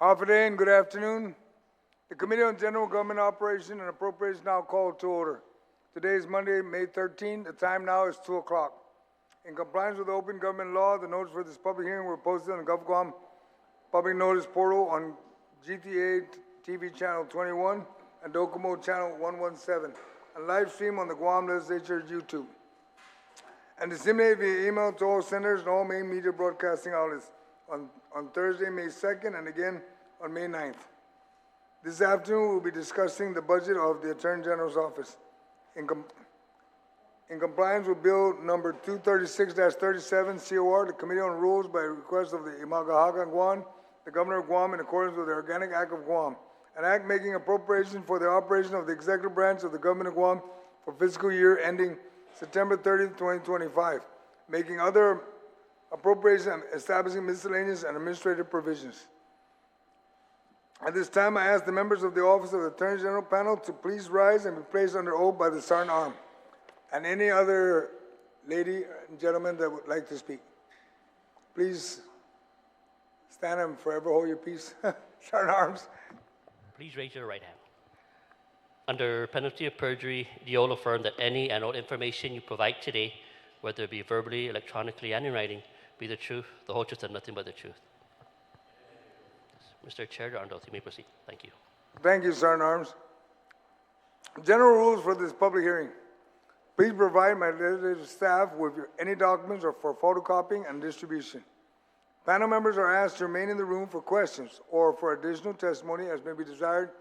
Half a day and good afternoon. The Committee on General Government Operation and Appropriations now called to order. Today is Monday, May 13. The time now is 2 o'clock. In compliance with the open government law, the notice for this public hearing were posted on the Gov Guam public notice portal on GTA TV channel 21 and Docomo channel 117, and live stream on the Guam Legislature's YouTube, and disseminated via email to all senators and all main media broadcasting outlets on Thursday, May 2nd, and again on May 9th. This afternoon, we'll be discussing the budget of the Attorney General's Office. In compliance with Bill number 236-37 COR, the Committee on Rules, by request of the I Magaʹhågan Guåhan, the Governor of Guam, in accordance with the Organic Act of Guam, an act making appropriation for the operation of the executive branch of the Government of Guam for fiscal year ending September 30th, 2025, making other appropriations and establishing miscellaneous and administrative provisions. At this time, I ask the members of the Office of the Attorney General panel to please rise and be placed under oath by the Sergeant Arm, and any other lady and gentleman that would like to speak. Please stand and forever hold your peace. Sergeant Arms. Please raise your right hand. Under penalty of perjury, do you all affirm that any and all information you provide today, whether it be verbally, electronically, and in writing, be the truth, the whole truth, and nothing but the truth? Mr. Chair, you're under oath. You may proceed. Thank you. Thank you, Sergeant Arms. General rules for this public hearing. Please provide my legislative staff with any documents or for photocopying and distribution. Panel members are asked to remain in the room for questions or for additional testimony as may be desired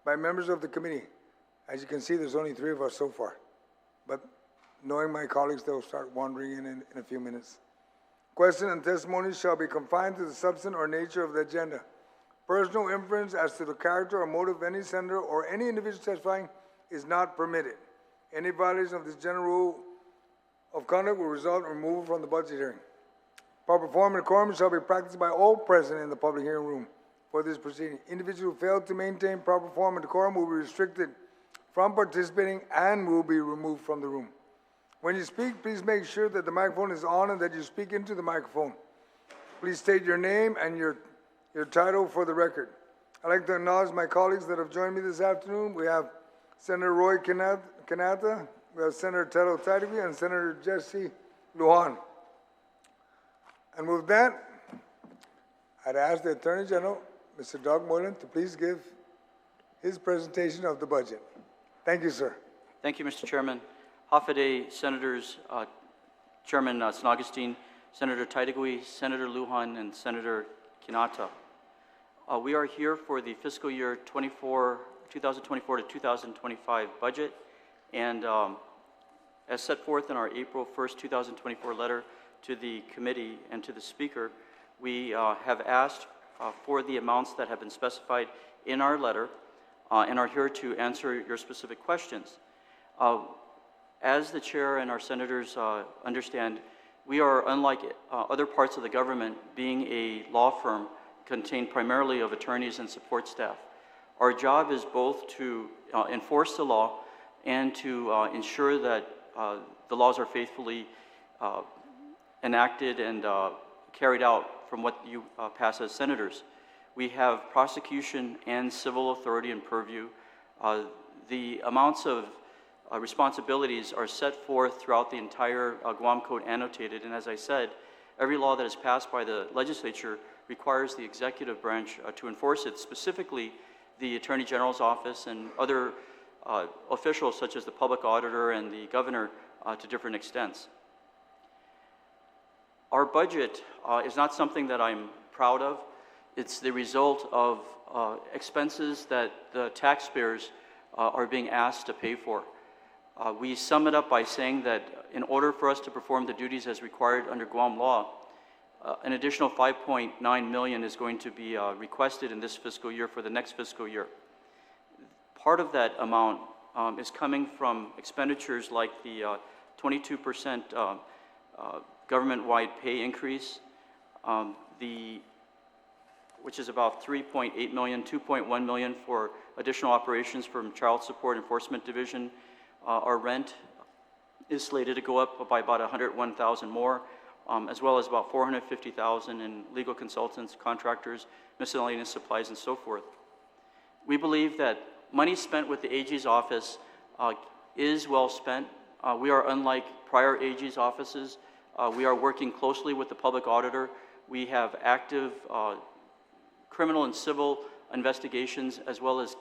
by members of the committee. As you can see, there's only 3 of us so far, but knowing my colleagues, they'll start wandering in a few minutes. Questions and testimonies shall be confined to the substance or nature of the agenda. Personal inference as to the character or motive of any senator or any individual testifying is not permitted. Any violation of this general rule of conduct will result in removal from the budget hearing. Proper form and decorum shall be practiced by all present in the public hearing room for this proceeding. Individuals who fail to maintain proper form and decorum will be restricted from participating and will be removed from the room. When you speak, please make sure that the microphone is on and that you speak into the microphone. Please state your name and your title for the record. I'd like to acknowledge my colleagues that have joined me this afternoon. We have Senator Roy Kanata, we have Senator Tello Tadiwi, and Senator Jesse Lujan. And with that, I'd ask the Attorney General, Mr. Doug Moylan, to please give his presentation of the budget. Thank you, sir. Thank you, Mr. Chairman. Hafa-day Senators, Chairman San Agustin, Senator Tadiwi, Senator Lujan, and Senator Kanata. We are here for the fiscal year 2024 to 2025 budget, and as set forth in our April 1st, 2024 letter to the committee and to the Speaker, we have asked for the amounts that have been specified in our letter and are here to answer your specific questions. As the Chair and our Senators understand, we are, unlike other parts of the government, being a law firm contained primarily of attorneys and support staff. Our job is both to enforce the law and to ensure that the laws are faithfully enacted and carried out from what you pass as senators. We have prosecution and civil authority in purview. The amounts of responsibilities are set forth throughout the entire Guam Code annotated, and as I said, every law that is passed by the legislature requires the executive branch to enforce it, specifically the Attorney General's office and other officials such as the public auditor and the governor to different extents. Our budget is not something that I'm proud of. It's the result of expenses that the taxpayers are being asked to pay for. We sum it up by saying that in order for us to perform the duties as required under Guam law, an additional $5.9 million is going to be requested in this fiscal year for the next fiscal year. Part of that amount is coming from expenditures like the 22% government-wide pay increase, which is about $3.8 million, $2.1 million for additional operations from Child Support Enforcement Division. Our rent is slated to go up by about $101,000 more. as well as about $450,000 in legal consultants, contractors, miscellaneous supplies, and so forth. We believe that money spent with the AG's office is well spent. We are unlike prior AG's offices. We are working closely with the public auditor. We have active criminal and civil investigations as well as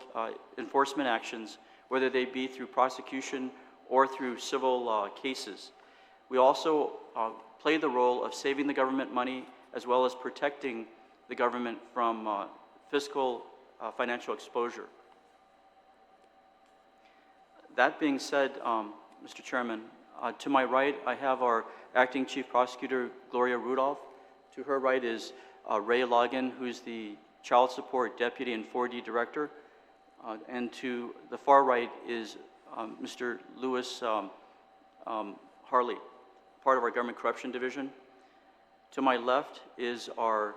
enforcement actions, whether they be through prosecution or through civil cases. We also play the role of saving the government money as well as protecting the government from fiscal financial exposure. That being said, Mr. Chairman, to my right, I have our Acting Chief Prosecutor, Gloria Rudolph. To her right is Ray Logan, who's the Child Support Deputy and 4D Director. And to the far right is Mr. Louis Harley, part of our Government Corruption Division. To my left is our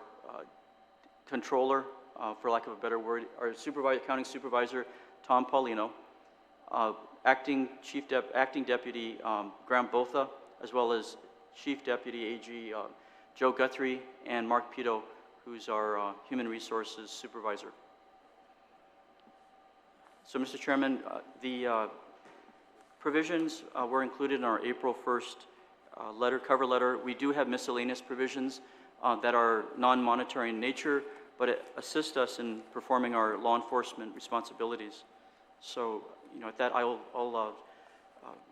controller, for lack of a better word, our accounting supervisor, Tom Paulino, acting Deputy Graham Botha, as well as Chief Deputy AG Joe Guthrie, and Mark Pito, who's our Human Resources Supervisor. So, Mr. Chairman, the provisions were included in our April 1st cover letter. We do have miscellaneous provisions that are non-monetary in nature, but it assists us in performing our law enforcement responsibilities. So, at that,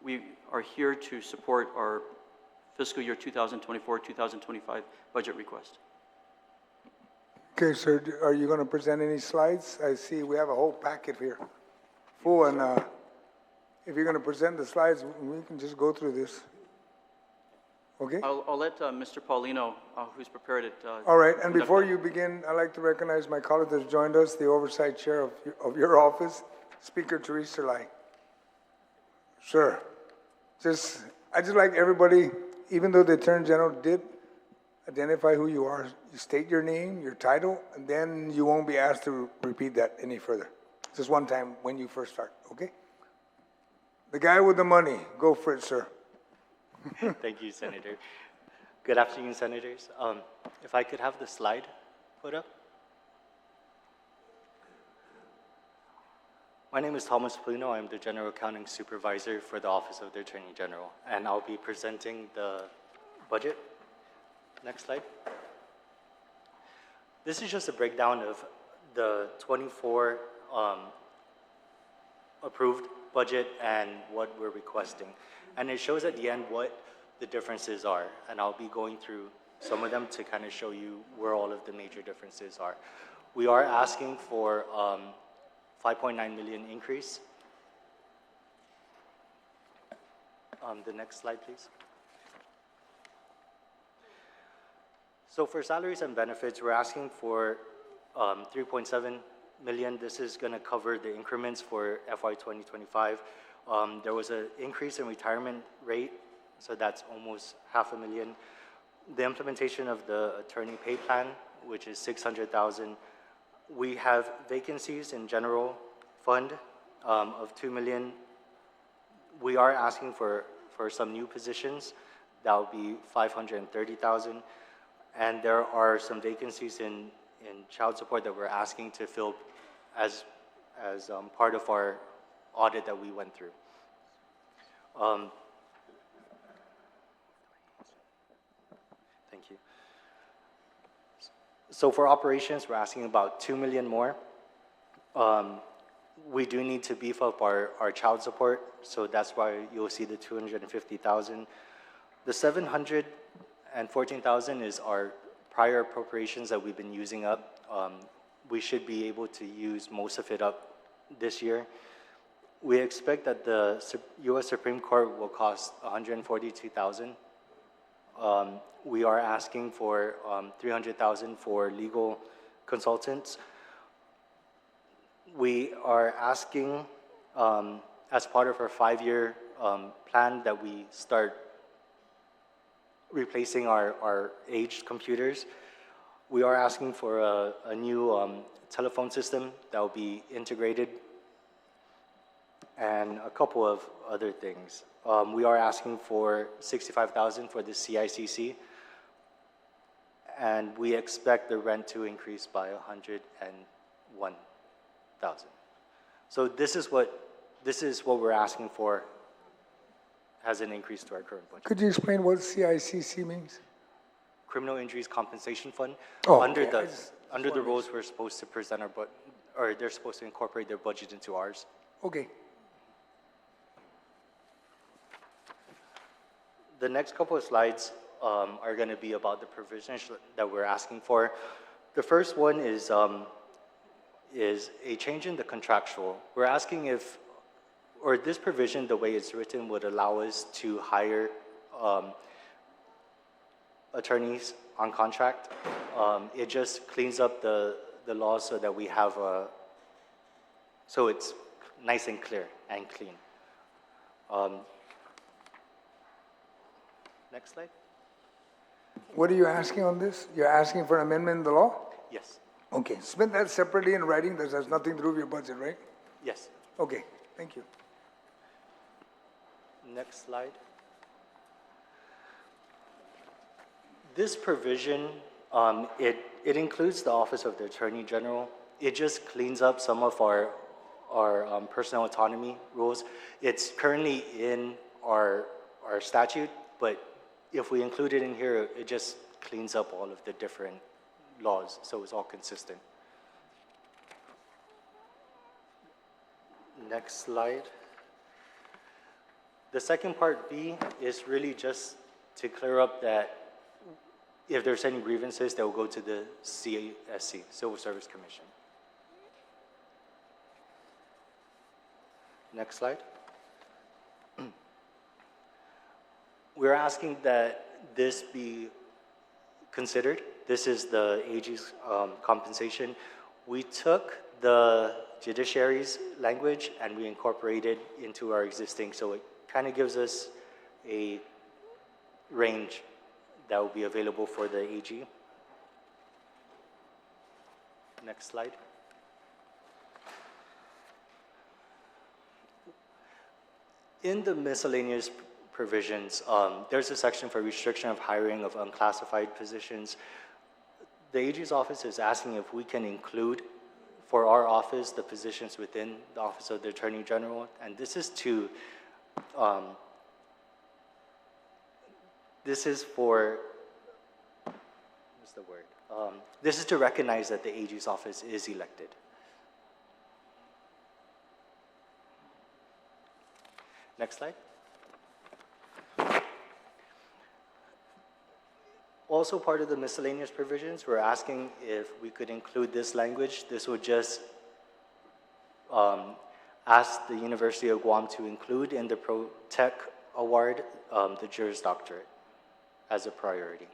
we are here to support our fiscal year 2024-2025 budget request. Okay, sir, are you going to present any slides? I see we have a whole packet here full, and if you're going to present the slides, we can just go through this. Okay? I'll let Mr. Paulino, who's prepared it. All right, and before you begin, I'd like to recognize my colleague that's joined us, the Oversight Chair of your office, Speaker Teresa Lai. Sure. I just like everybody, even though the Attorney General did identify who you are, you state your name, your title, and then you won't be asked to repeat that any further. Just one time when you first start, okay? The guy with the money, go for it, sir. Thank you, Senator. Good afternoon, Senators. If I could have the slide put up. My name is Thomas Pluno. I'm the General Accounting Supervisor for the Office of the Attorney General, and I'll be presenting the budget. Next slide. This is just a breakdown of the 24 approved budget and what we're requesting. And it shows at the end what the differences are. And I'll be going through some of them to kind of show you where all of the major differences are. We are asking for 5.9 million increase. The next slide, please. So for salaries and benefits, we're asking for 3.7 million. This is going to cover the increments for FY 2025. There was an increase in retirement rate, so that's almost $500,000. The implementation of the attorney pay plan, which is $600,000. We have vacancies in general fund of $2 million. We are asking for some new positions. That will be $530,000. And there are some vacancies in child support that we're asking to fill as part of our audit that we went through. Thank you. So for operations, we're asking about $2 million more. We do need to beef up our child support, so that's why you'll see the $250,000. The $714,000 is our prior appropriations that we've been using up. We should be able to use most of it up this year. We expect that the U.S. Supreme Court will cost $142,000. We are asking for $300,000 for legal consultants. We are asking, as part of our 5-year plan, that we start replacing our aged computers. We are asking for a new telephone system that will be integrated, and a couple of other things. We are asking for $65,000 for the CICC. and we expect the rent to increase by 101,000. So this is what we're asking for as an increase to our current budget. Could you explain what CICC means? Criminal Injuries Compensation Fund. Oh, under okay. the under the rules, we're supposed to present our or they're supposed to incorporate their budget into ours. Okay. The next couple of slides are going to be about the provisions that we're asking for. The first one is a change in the contractual. We're asking if, or this provision, the way it's written, would allow us to hire attorneys on contract. It just cleans up the law so that we have so it's nice and clear and clean. Next slide. What are you asking on this? You're asking for an amendment in the law? Yes. Okay, submit that separately in writing. This has nothing to do with your budget, right? Yes. Okay, thank you. Next slide. This provision, it includes the Office of the Attorney General. It just cleans up some of our personal autonomy rules. It's currently in our statute, but if we include it in here, it just cleans up all of the different laws, so it's all consistent. Next slide. The second part, B, is really just to clear up that if there's any grievances, they will go to the CSC, Civil Service Commission. Next slide. We're asking that this be considered. This is the AG's compensation. We took the judiciary's language and we incorporated into our existing, so it kind of gives us a range that will be available for the AG. Next slide. In the miscellaneous provisions, there's a section for restriction of hiring of unclassified positions. The AG's office is asking if we can include for our office the positions within the Office of the Attorney General, and this is to this is for, what's the word? This is to recognize that the AG's office is elected. Next slide. Also part of the miscellaneous provisions, we're asking if we could include this language. This would just ask the University of Guam to include in the Pro Tech Award the Juris Doctorate as a priority.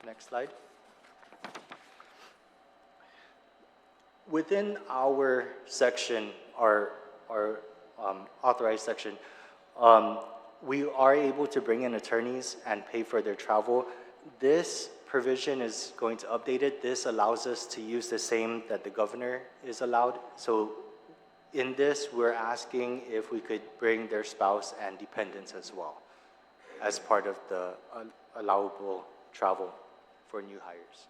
Next slide. Within our section, our authorized section, we are able to bring in attorneys and pay for their travel. This provision is going to update it. This allows us to use the same that the governor is allowed. So in this, we're asking if we could bring their spouse and dependents as well as part of the allowable travel for new hires.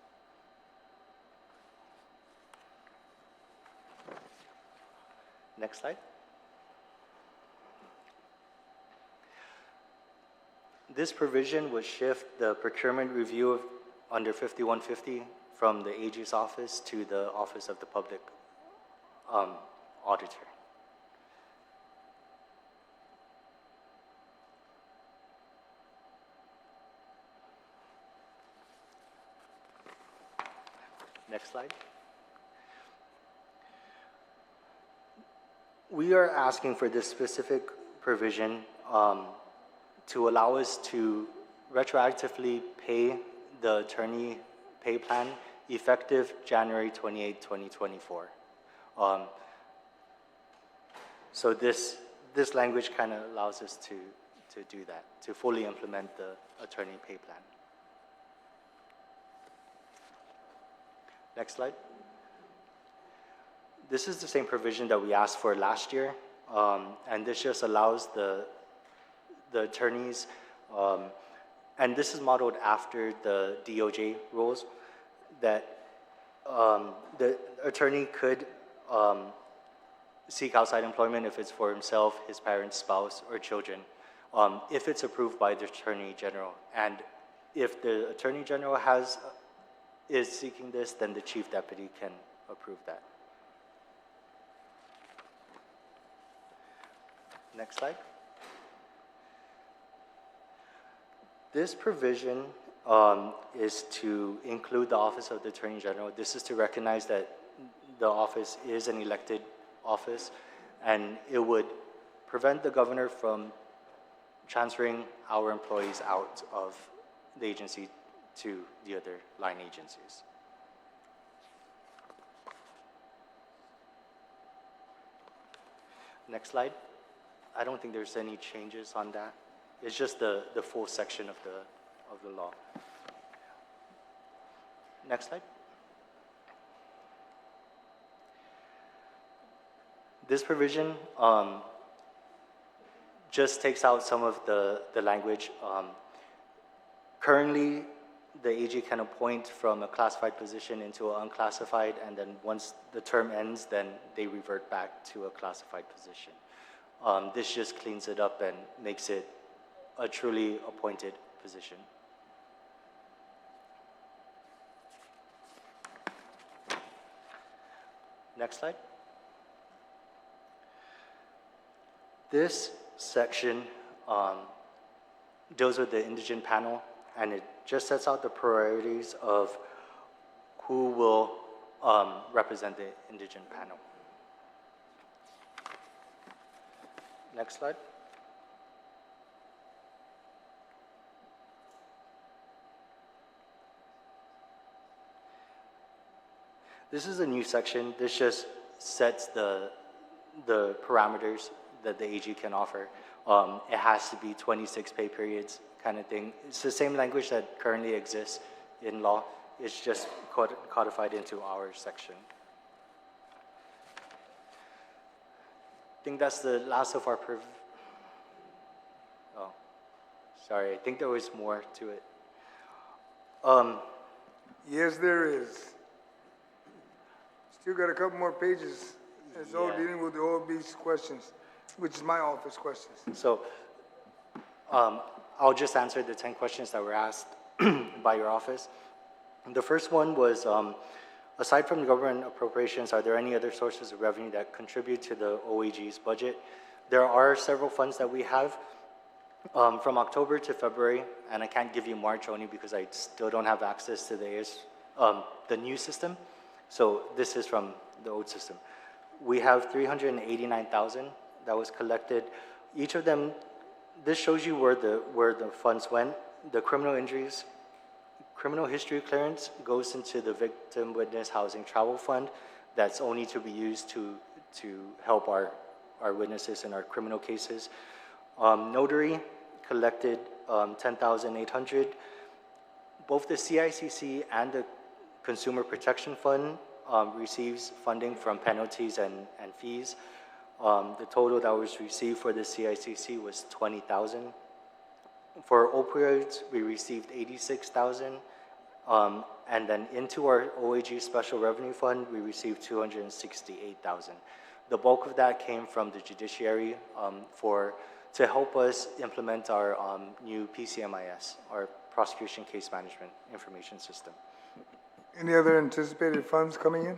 Next slide. This provision would shift the procurement review under 5150 from the AG's office to the Office of the Public Auditor. Next slide. We are asking for this specific provision to allow us to retroactively pay the attorney pay plan effective January 28, 2024. So this language kind of allows us to do that, to fully implement the attorney pay plan. Next slide. This is the same provision that we asked for last year, and this just allows the attorneys and this is modeled after the DOJ rules, that the attorney could seek outside employment if it's for himself, his parents, spouse, or children, if it's approved by the Attorney General. And if the Attorney General is seeking this, then the Chief Deputy can approve that. Next slide. This provision is to include the Office of the Attorney General. This is to recognize that the office is an elected office, and it would prevent the governor from transferring our employees out of the agency to the other line agencies. Next slide. I don't think there's any changes on that. It's just the full section of the law. Next slide. This provision just takes out some of the language. Currently, the AG can appoint from a classified position into an unclassified, and then once the term ends, then they revert back to a classified position. This just cleans it up and makes it a truly appointed position. Next slide. This section deals with the indigent panel, and it just sets out the priorities of who will represent the indigent panel. Next slide. This is a new section. This just sets the parameters that the AG can offer. It has to be 26 pay periods kind of thing. It's the same language that currently exists in law. It's just codified into our section. I think that's the last of our oh, sorry, I think there was more to it. Yes, there is. Still got a couple more pages. It's all Yeah. dealing with the OAB's questions, which is my office questions. So I'll just answer the 10 questions that were asked by your office. The first one was, aside from government appropriations, are there any other sources of revenue that contribute to the OAG's budget? There are several funds that we have from October to February, and I can't give you March only because I still don't have access to the new system. So this is from the old system. We have 389,000 that was collected. Each of them, this shows you where the funds went. The criminal injuries, criminal history clearance goes into the Victim Witness Housing Travel Fund. That's only to be used to help our witnesses in our criminal cases. Notary collected 10,800. Both the CICC and the Consumer Protection Fund receives funding from penalties and fees. The total that was received for the CICC was 20,000. For opioids, we received 86,000. And then into our OAG Special Revenue Fund, we received 268,000. The bulk of that came from the judiciary to help us implement our new PCMIS, our Prosecution Case Management Information System. Any other anticipated funds coming in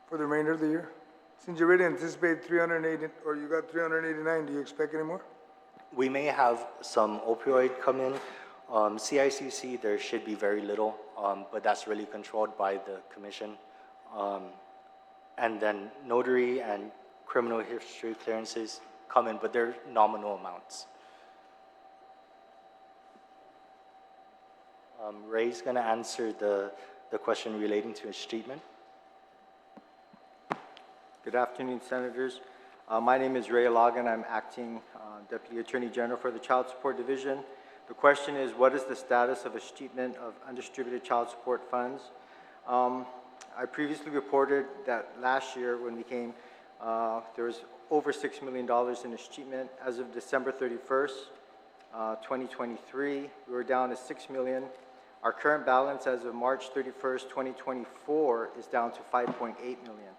for the remainder of the year? Since you already anticipate 380, or you got 389, do you expect any more? We may have some opioid come in. CICC, there should be very little, but that's really controlled by the commission. And then notary and criminal history clearances come in, but they're nominal amounts. Ray's going to answer the question relating to his treatment. Good afternoon, Senators. My name is Ray Logan. I'm acting Deputy Attorney General for the Child Support Division. The question is, what is the status of a statement of undistributed child support funds? I previously reported that last year when we came, there was over $6 million in escheatment. As of December 31st, 2023. We were down to 6 million. Our current balance as of March 31st, 2024 is down to 5.8 million.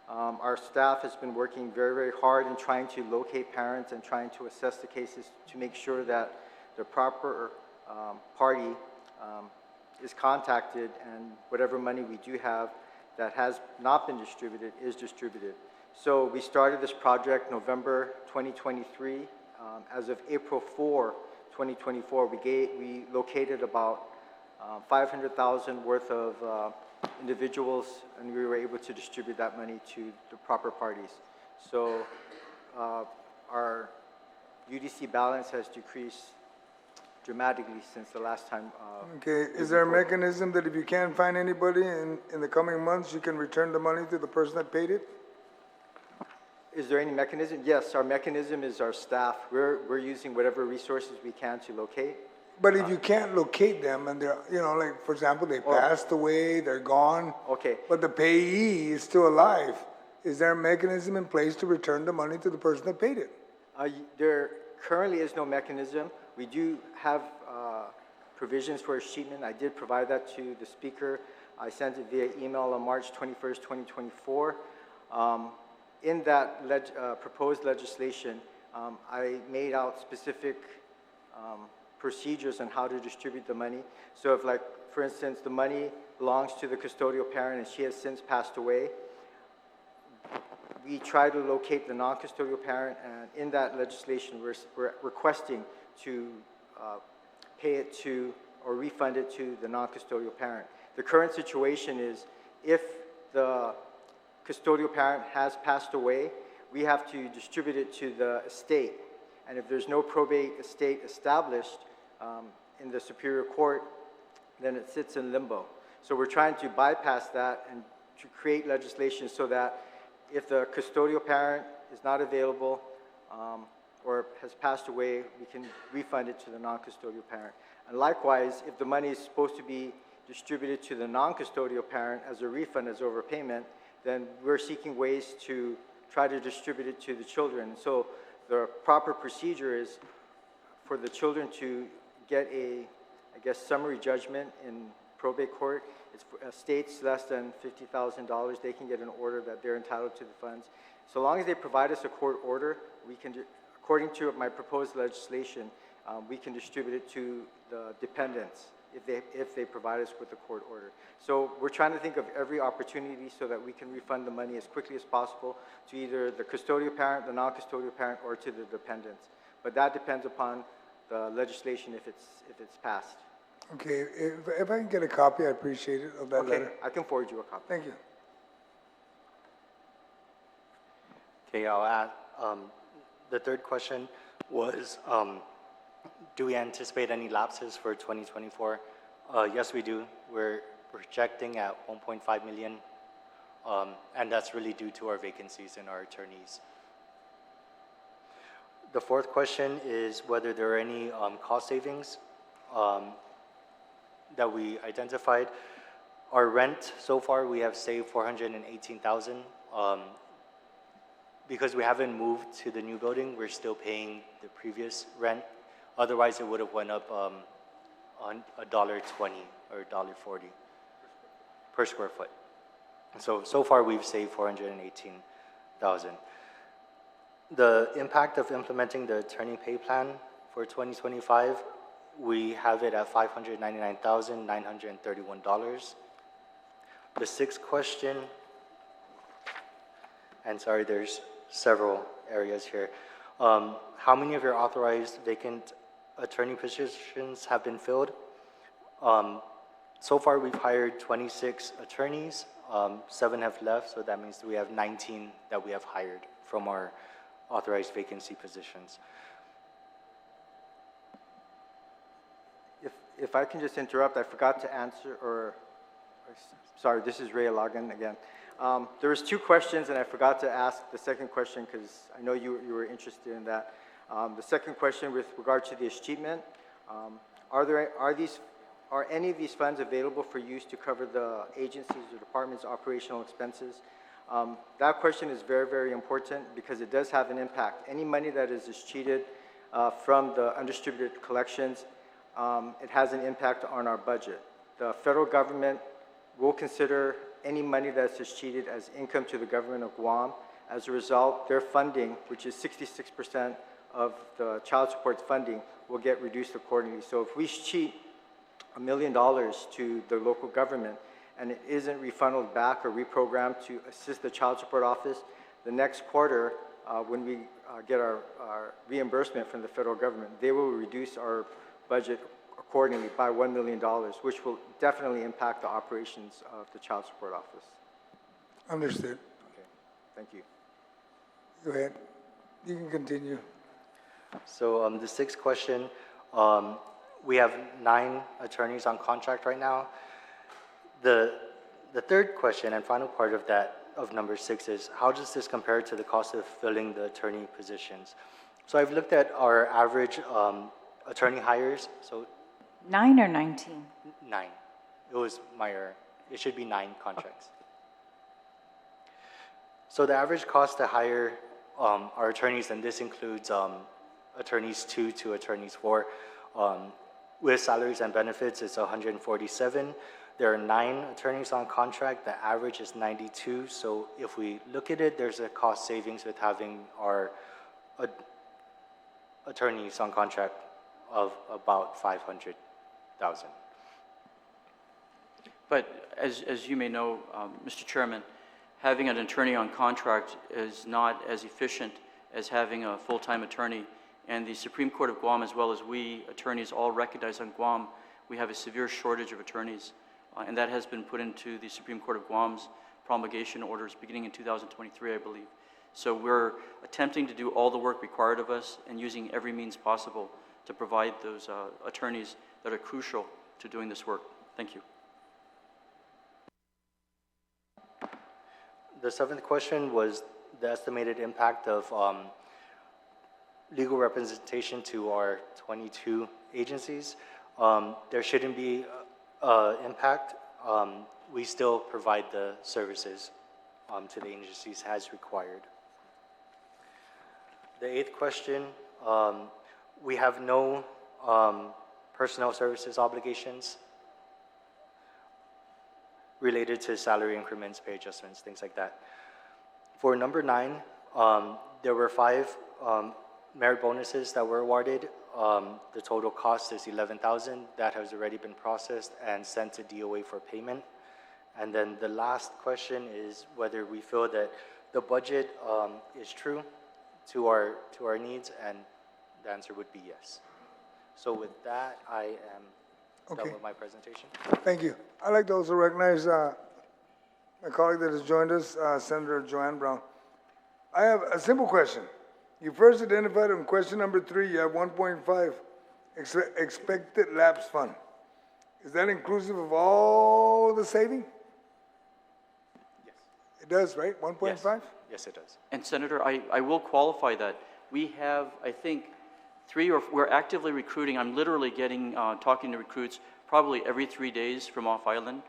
Our staff has been working very, very hard in trying to locate parents and trying to assess the cases to make sure that the proper party is contacted and whatever money we do have that has not been distributed is distributed. So we started this project November 2023. As of April 4, 2024, we located about 500,000 worth of individuals, and we were able to distribute that money to the proper parties. So our UDC balance has decreased dramatically since the last time. Okay, is there a mechanism that if you can't find anybody in the coming months, you can return the money to the person that paid it? Is there any mechanism? Yes, our mechanism is our staff. We're using whatever resources we can to locate. But if you can't locate them and they're, you know, like, for example, they passed away, they're gone. Okay. But the payee is still alive, is there a mechanism in place to return the money to the person that paid it? There currently is no mechanism. We do have provisions for escheatment. I did provide that to the speaker. I sent it via email on March 21st, 2024. In that proposed legislation, I made out specific procedures on how to distribute the money. So if, like, for instance, the money belongs to the custodial parent and she has since passed away, we try to locate the non-custodial parent, and in that legislation, we're requesting to pay it to or refund it to the non-custodial parent. The current situation is if the custodial parent has passed away, we have to distribute it to the estate. And if there's no probate estate established in the Superior Court, then it sits in limbo. So we're trying to bypass that and to create legislation so that if the custodial parent is not available or has passed away, we can refund it to the non-custodial parent. And likewise, if the money is supposed to be distributed to the non-custodial parent as a refund, as overpayment, then we're seeking ways to try to distribute it to the children. So the proper procedure is for the children to get a, I guess, summary judgment in probate court. It's for estates less than $50,000, they can get an order that they're entitled to the funds. So long as they provide us a court order, we can, according to my proposed legislation, we can distribute it to the dependents if they provide us with a court order. So we're trying to think of every opportunity so that we can refund the money as quickly as possible to either the custodial parent, the non-custodial parent, or to the dependents. But that depends upon the legislation if it's passed. Okay, if I can get a copy, I appreciate it, of that Okay, letter. I can forward you a copy. Thank you. Okay, I'll add, the third question was, do we anticipate any lapses for 2024? Yes, we do. We're projecting at 1.5 million, and that's really due to our vacancies in our attorneys. The fourth question is whether there are any cost savings that we identified. Our rent, so far we have saved $418,000. Because we haven't moved to the new building, we're still paying the previous rent. Otherwise, it would have went up on $1.20 or $1.40 per square foot. So far, we've saved $418,000. The impact of implementing the attorney pay plan for 2025, we have it at $599,931. The sixth question, and sorry, there's several areas here. How many of your authorized vacant attorney positions have been filled? So far, we've hired 26 attorneys. 7 have left, so that means we have 19 that we have hired from our authorized vacancy positions. If I can just interrupt, I forgot to answer, sorry, this is Ray Alagan again. There was 2 questions, and I forgot to ask the second question because I know you were interested in that. The second question with regard to the escheatment, are any of these funds available for use to cover the agencies or departments' operational expenses? That question is very, very important because it does have an impact. Any money that is escheated from the undistributed collections, it has an impact on our budget. The federal government will consider any money that's cheated as income to the government of Guam. As a result, their funding, which is 66% of the child support funding, will get reduced accordingly. So if we cheat $1 million to the local government and it isn't refunded back or reprogrammed to assist the child support office, the next quarter, when we get our reimbursement from the federal government, they will reduce our budget accordingly by $1 million, which will definitely impact the operations of the child support office. Understood. Okay, thank you. Go ahead. You can continue. So the sixth question, we have 9 attorneys on contract right now. The third question and final part of that, of number 6, is how does this compare to the cost of filling the attorney positions? So I've looked at our average attorney hires, so 9 or 19? 9. It was my error. It should be 9 contracts. So the average cost to hire our attorneys, and this includes attorneys 2 to attorneys 4, with salaries and benefits, it's 147. There are 9 attorneys on contract. The average is 92. So if we look at it, there's a cost savings with having our attorneys on contract of about $500,000. But as you may know, Mr. Chairman, having an attorney on contract is not as efficient as having a full-time attorney. And the Supreme Court of Guam, as well as we attorneys, all recognize on Guam, we have a severe shortage of attorneys. And that has been put into the Supreme Court of Guam's promulgation orders beginning in 2023, I believe. So we're attempting to do all the work required of us and using every means possible to provide those attorneys that are crucial to doing this work. Thank you. The 7th question was the estimated impact of legal representation to our 22 agencies. There shouldn't be impact. We still provide the services to the agencies as required. The 8th question, we have no personnel services obligations related to salary increments, pay adjustments, things like that. For number 9, there were 5 merit bonuses that were awarded. The total cost is $11,000. That has already been processed and sent to DOA for payment. And then the last question is whether we feel that the budget is true to our needs, and the answer would be yes. So with that, I am done with my presentation. Thank you. I'd like to also recognize my colleague that has joined us, Senator Joanne Brown. I have a simple question. You first identified in question number 3, you have 1.5 expected lapse fund. Is that inclusive of all the saving? Yes. It does, right? 1.5? Yes, it does. And Senator, I will qualify that. We have, I think, we're actively recruiting. I'm literally talking to recruits probably every 3 days from off island.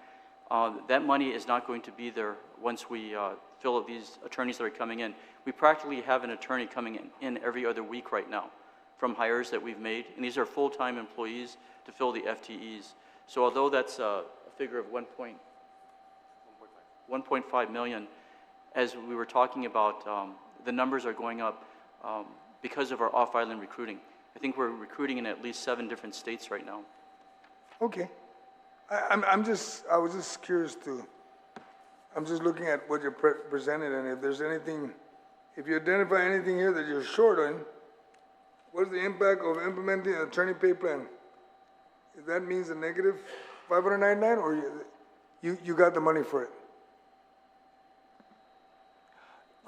That money is not going to be there once we fill up these attorneys that are coming in. We practically have an attorney coming in every other week right now from hires that we've made. And these are full-time employees to fill the FTEs. So although that's a figure of 1.5 million, as we were talking about, the numbers are going up because of our off-island recruiting. I think we're recruiting in at least 7 different states right now. Okay. I was just curious I'm just looking at what you presented, and if there's anything, if you identify anything here that you're short on, what's the impact of implementing an attorney pay plan? If that means a negative 599, or you got the money for it?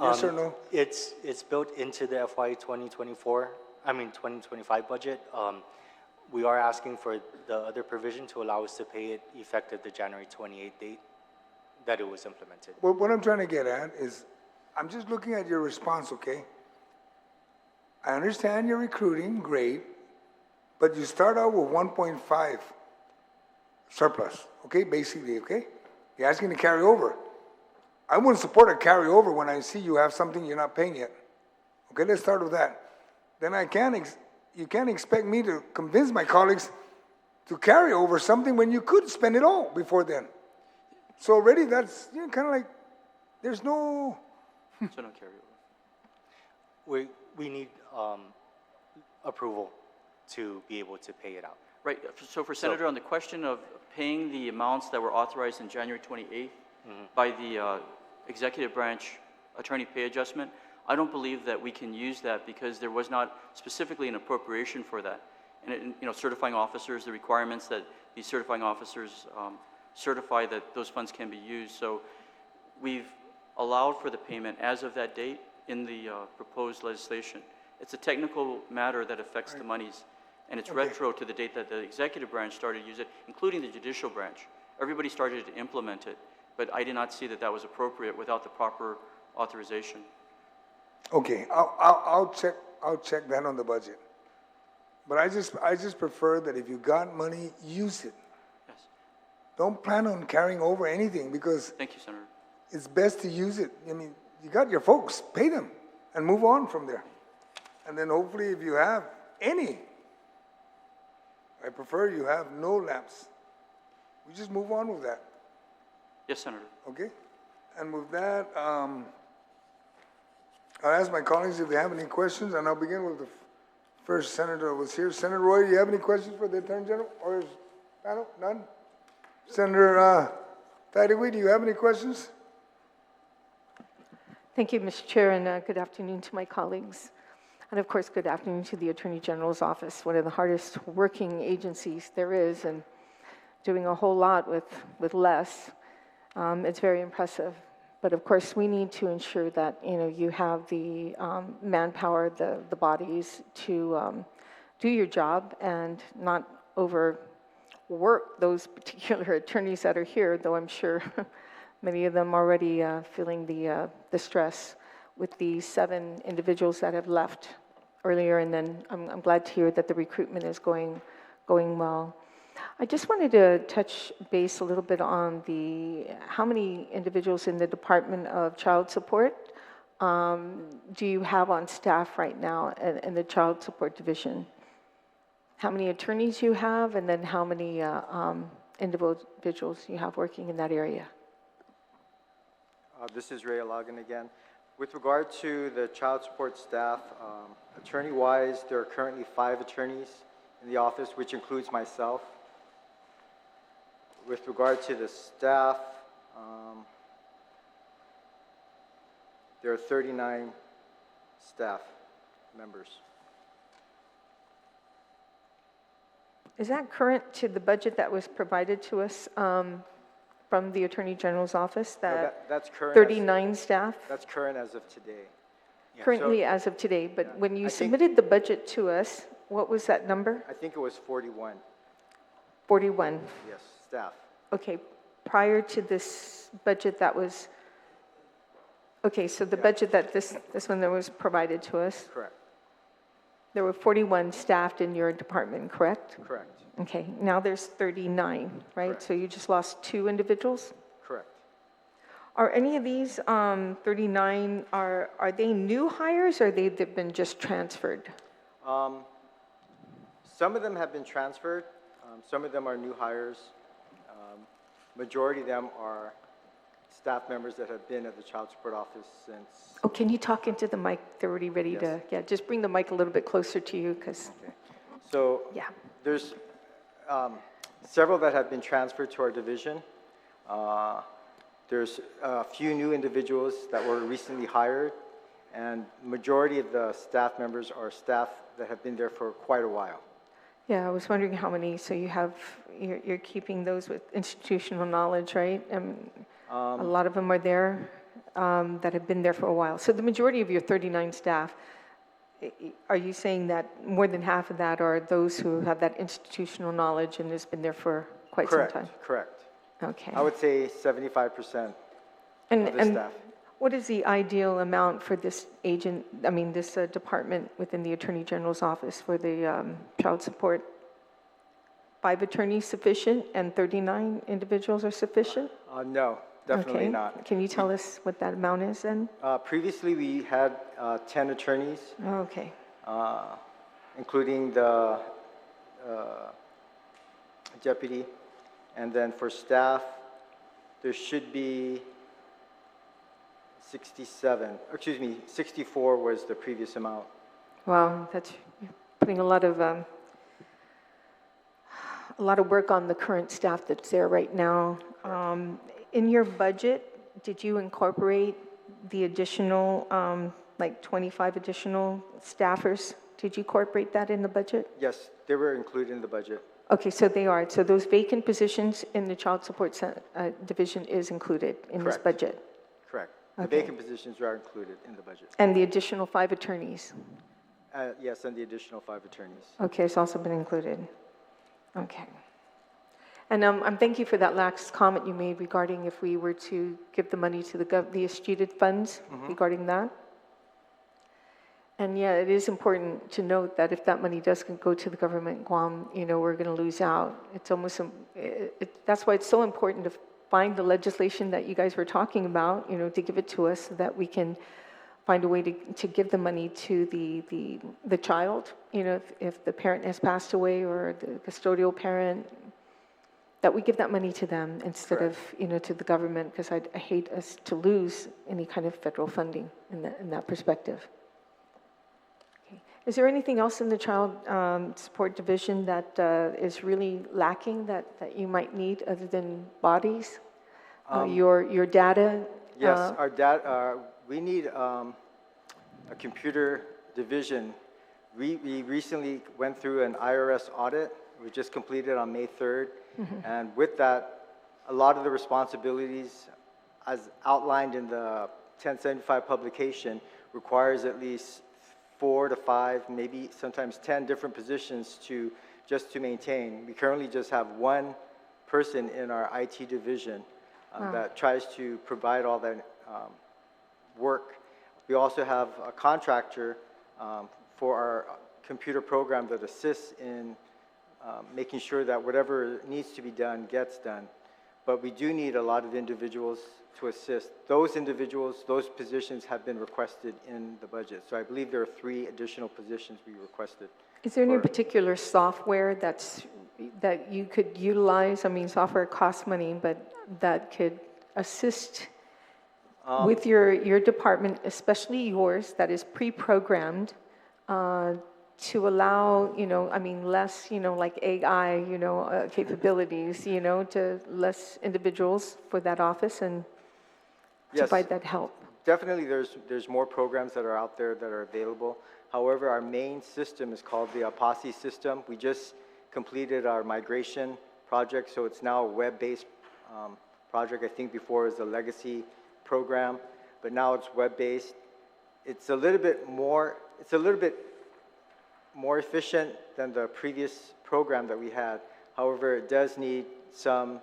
Yes or no? It's built into the FY 2025 budget. We are asking for the other provision to allow us to pay it effective the January 28th date that it was implemented. Well, what I'm trying to get at is, I'm just looking at your response, okay? I understand you're recruiting, great, but you start out with 1.5 surplus, okay, basically, okay? You're asking to carry over. I wouldn't support a carryover when I see you have something you're not paying yet. Okay, let's start with that. Then I can you can't expect me to convince my colleagues to carry over something when you could spend it all before then. So already that's kind of like, there's no, So no carryover. We need approval to be able to pay it out. Right, so for Senator, on the question of paying the amounts that were authorized in January 28th by the executive branch attorney pay adjustment, I don't believe that we can use that because there was not specifically an appropriation for that. And, certifying officers, the requirements that these certifying officers certify that those funds can be used. So we've allowed for the payment as of that date in the proposed legislation. It's a technical matter that affects the monies, and it's retro to the date that the executive branch started to use it, including the judicial branch. Everybody started to implement it, but I did not see that that was appropriate without the proper authorization. okay, I'll check that on the budget. But I just prefer that if you got money, use it. Yes. Don't plan on carrying over anything because Thank you, Senator. it's best to use it. I mean, you got your folks, pay them and move on from there. And then hopefully if you have any, I prefer you have no lapse. We just move on with that, Yes, Senator. okay? And with that, I'll ask my colleagues if they have any questions, and I'll begin with the first senator that was here. Senator Roy, do you have any questions for the Attorney General or his panel? None? Senator Tyree, do you have any questions? Thank you, Mr. Chair, and good afternoon to my colleagues. And of course, good afternoon to the Attorney General's office, one of the hardest working agencies there is, and doing a whole lot with less. It's very impressive. But of course, we need to ensure that, you have the manpower, the bodies to do your job and not overwork those particular attorneys that are here, though I'm sure many of them already feeling the stress with the 7 individuals that have left earlier, and then I'm glad to hear that the recruitment is going well. I just wanted to touch base a little bit on how many individuals in the Department of Child Support do you have on staff right now in the Child Support Division? How many attorneys you have, and then how many individuals you have working in that area? This is Ray Alagan again. With regard to the child support staff, attorney-wise, there are currently 5 attorneys in the office, which includes myself. With regard to the staff, there are 39 staff members. Is that current to the budget that was provided to us from the Attorney General's office, That's current. 39 staff? That's current as of today. Currently as of today, but Yeah. when you I think- submitted the budget to us, what was that number? I think it was 41, 41. yes, staff. Okay, prior to this budget that was, okay, so the budget that this one that was provided to us, Correct, there were 41 staffed in your department, correct? correct, Okay, now there's 39, right? Correct. So you just lost 2 individuals? correct. Are any of these 39, are they new hires, or they've been just transferred? Some of them have been transferred, some of them are new hires. Majority of them are staff members that have been at the child support office since. Oh, can you talk into the mic? They're already ready to, Yes. yeah, just bring the mic a little bit closer to you, because, So yeah. there's several that have been transferred to our division. There's a few new individuals that were recently hired, and majority of the staff members are staff that have been there for quite a while. Yeah, I was wondering how many, so you're keeping those with institutional knowledge, right? A lot of them are there that have been there for a while. So the majority of your 39 staff, are you saying that more than half of that are those who have that institutional knowledge and has been there for quite some time? Correct. Okay. I would say 75% And, of the and staff. what is the ideal amount for this this department within the Attorney General's office for the child support? 5 attorneys sufficient and 39 individuals are sufficient? No, definitely Okay. not. Can you tell us what that amount is then? Previously, we had 10 attorneys. Okay. including the deputy. And then for staff, there should be 64 was the previous amount. Wow, that's putting a lot of work on the current staff that's there right now. In your budget, did you incorporate the additional, like 25 additional staffers? Did you incorporate that in the budget? Yes, they were included in the budget. Okay, so they are. So those vacant positions in the Child Support Division is included in this Correct. budget? Correct. The Okay. vacant positions are included in the budget. And the additional 5 attorneys? Yes, and the additional 5 attorneys. Okay, it's also been included. Okay. And thank you for that last comment you made regarding if we were to give the money to the escheated funds regarding that. And yeah, it is important to note that if that money does go to the government in Guam, we're going to lose out. It's almost, that's why it's so important to find the legislation that you guys were talking about, to give it to us so that we can find a way to give the money to the child, if the parent has passed away or the custodial parent, that we give that money to them instead of, to the government, because I hate us to lose any kind of federal funding in that perspective. Okay. Is there anything else in the Child Support Division that is really lacking that you might need other than bodies? Your data? Yes, our data, we need a computer division. We recently went through an IRS audit. We just completed on May 3rd. And with that, a lot of the responsibilities, as outlined in the 1075 publication, requires at least 4 to 5, maybe sometimes 10 different positions just to maintain. We currently just have one person in our IT division that tries to provide all that work. We also have a contractor for our computer program that assists in making sure that whatever needs to be done gets done. But we do need a lot of individuals to assist. Those individuals, those positions have been requested in the budget. So I believe there are 3 additional positions we requested. Is there any particular software that you could utilize? I mean, software costs money, but that could assist with your department, especially yours, that is pre-programmed to allow, less, like AI, capabilities, to less individuals for that office and to Yes. provide that help? Definitely, there's more programs that are out there that are available. However, our main system is called the APPROPRIATIonssystem. We just completed our migration project, so it's now a web-based project. I think before it was a legacy program, but now it's web-based. It's a little bit more efficient than the previous program that we had. However, it does need some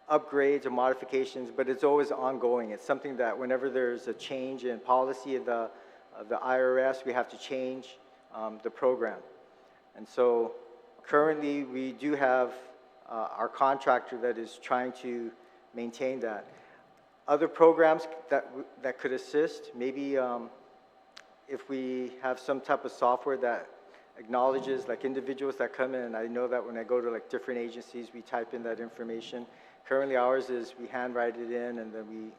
upgrades or modifications, but it's always ongoing. It's something that whenever there's a change in policy of the IRS, we have to change the program. And so currently we do have our contractor that is trying to maintain that. Other programs that could assist, maybe if we have some type of software that acknowledges like individuals that come in, and I know that when I go to like different agencies, we type in that information. Currently ours is we handwrite it in and then we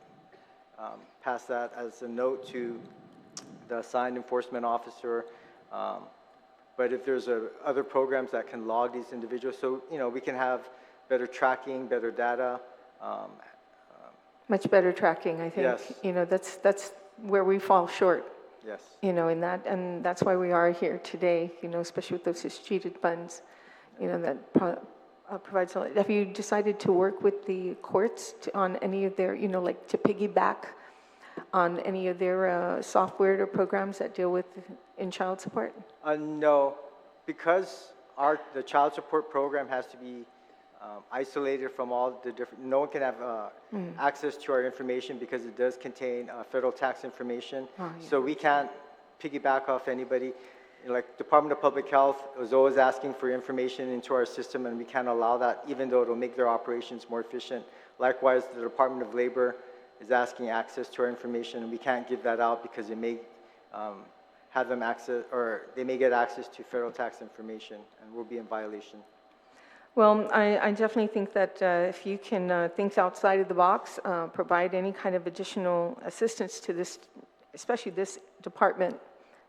pass that as a note to the assigned enforcement officer. But if there's other programs that can log these individuals, so we can have better tracking, better data. Much better tracking, I think. Yes. That's where we fall short. Yes. In that, and that's why we are here today, especially with those escheated funds, that provides a lot. Have you decided to work with the courts on any of their, like to piggyback on any of their software or programs that deal with in child support? No, because the child support program has to be isolated from all the different, no one can have access to our information because it does contain federal tax information. Oh, yeah. So we can't piggyback off anybody. Like Department of Public Health was always asking for information into our system and we can't allow that even though it'll make their operations more efficient. Likewise, the Department of Labor is asking access to our information and we can't give that out because it may have them access, or they may get access to federal tax information and will be in violation. Well, I definitely think that if you can think outside of the box, provide any kind of additional assistance to this, especially this department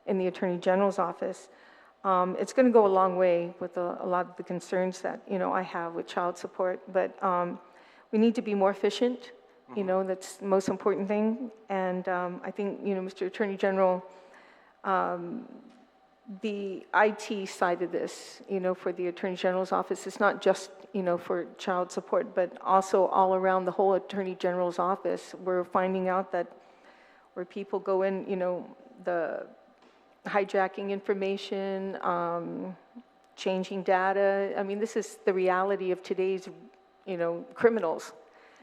in the Attorney General's office, it's going to go a long way with a lot of the concerns that, I have with child support. But we need to be more efficient. That's the most important thing. And I think, Mr. Attorney General, the IT side of this, for the Attorney General's office, it's not just, for child support, but also all around the whole Attorney General's office. We're finding out that where people go in, the hijacking information, changing data. I mean, this is the reality of today's, criminals.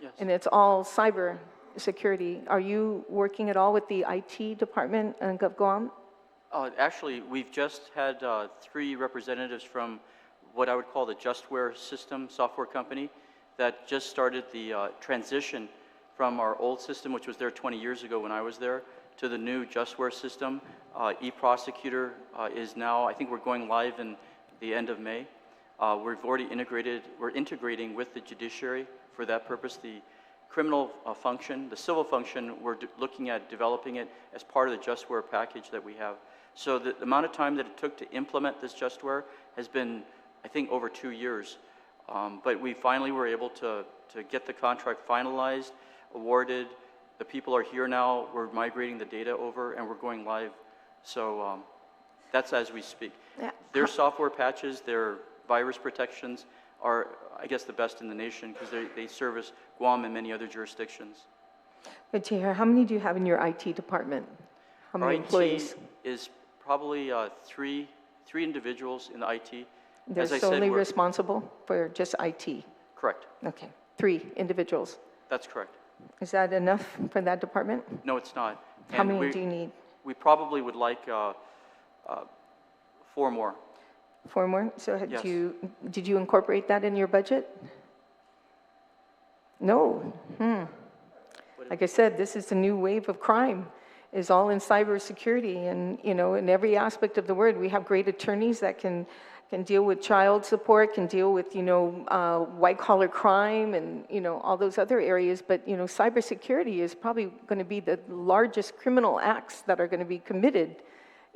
Yes. And it's all cyber security. Are you working at all with the IT department in Guam? Actually, we've just had 3 representatives from what I would call the Justware system software company that just started the transition from our old system, which was there 20 years ago when I was there, to the new Justware system. E-prosecutor is now, I think we're going live in the end of May. We're integrating with the judiciary for that purpose. The criminal function, the civil function, we're looking at developing it as part of the Justware package that we have. So the amount of time that it took to implement this Justware has been, I think, over 2 years. But we finally were able to get the contract finalized, awarded. The people are here now. We're migrating the data over, and we're going live. So that's as we speak. Yeah. Their software patches, their virus protections are, I guess, the best in the nation because they service Guam and many other jurisdictions. Good to hear. How many do you have in your IT department? How many employees? IT is probably three individuals in the IT. They're As I said, solely we're- responsible for just IT? Correct. Okay, 3 individuals. That's correct. Is that enough for that department? No, it's not. How And many do you need? We probably would like 4 more. 4 more? So Yes. did you incorporate that in your budget? No. Like I said, this is the new wave of crime, is all in cybersecurity. And, in every aspect of the word, we have great attorneys that can deal with child support, can deal with, white-collar crime and, all those other areas. But, cybersecurity is probably going to be the largest criminal acts that are going to be committed,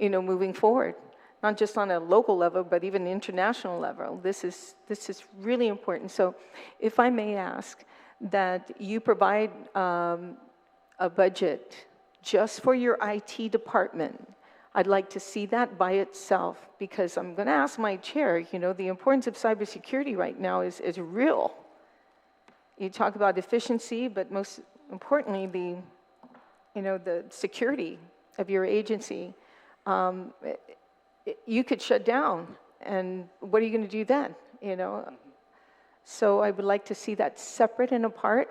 moving forward. Not just on a local level, but even international level. This is really important. So if I may ask that you provide a budget just for your IT department, I'd like to see that by itself, because I'm going to ask my chair, the importance of cybersecurity right now is real. You talk about efficiency, but most importantly, the security of your agency. You could shut down, and what are you going to do then, So I would like to see that separate and apart,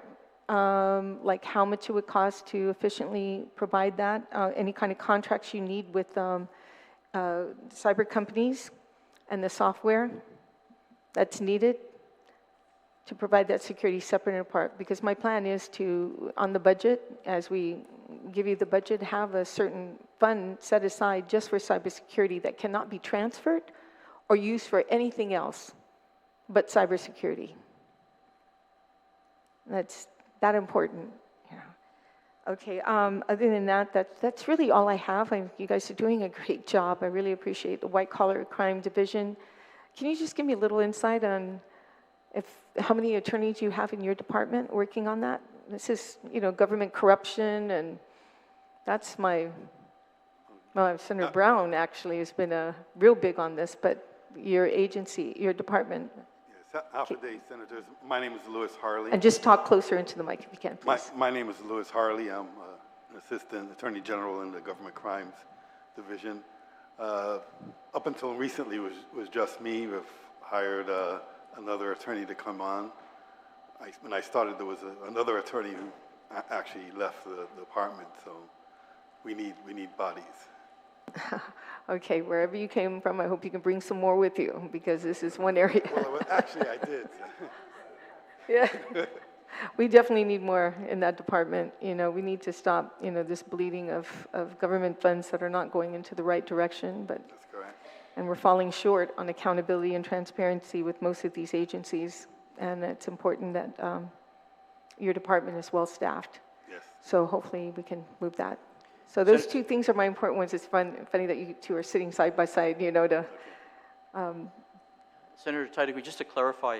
like how much it would cost to efficiently provide that, any kind of contracts you need with cyber companies and the software that's needed to provide that security separate and apart. Because my plan is to, on the budget, as we give you the budget, have a certain fund set aside just for cybersecurity that cannot be transferred or used for anything else but cybersecurity. That's that important. Yeah. Okay. Other than that, that's really all I have. You guys are doing a great job. I really appreciate the White Collar Crime Division. Can you just give me a little insight on how many attorneys you have in your department working on that? This is, government corruption, and that's Senator Brown actually has been real big on this, but your agency, your department. Yes, half a day, Senators. My name is Louis Harley. And just talk closer into the mic if you can, please. My name is Louis Harley. I'm an Assistant Attorney General in the Government Crimes Division. Up until recently, it was just me. We've hired another attorney to come on. When I started, there was another attorney who actually left the department, so we need bodies. Okay, wherever you came from, I hope you can bring some more with you, because this is one area. Well, actually, I did. Yeah. We definitely need more in that department. You know, we need to stop, you know, this bleeding of government funds that are not going into the right direction, but, That's correct. and we're falling short on accountability and transparency with most of these agencies. And it's important that your department is well-staffed. Yes. So hopefully we can move that. So those two things are my important ones. It's funny that you two are sitting side by side, you know, to, Senator Titlegy, just to clarify,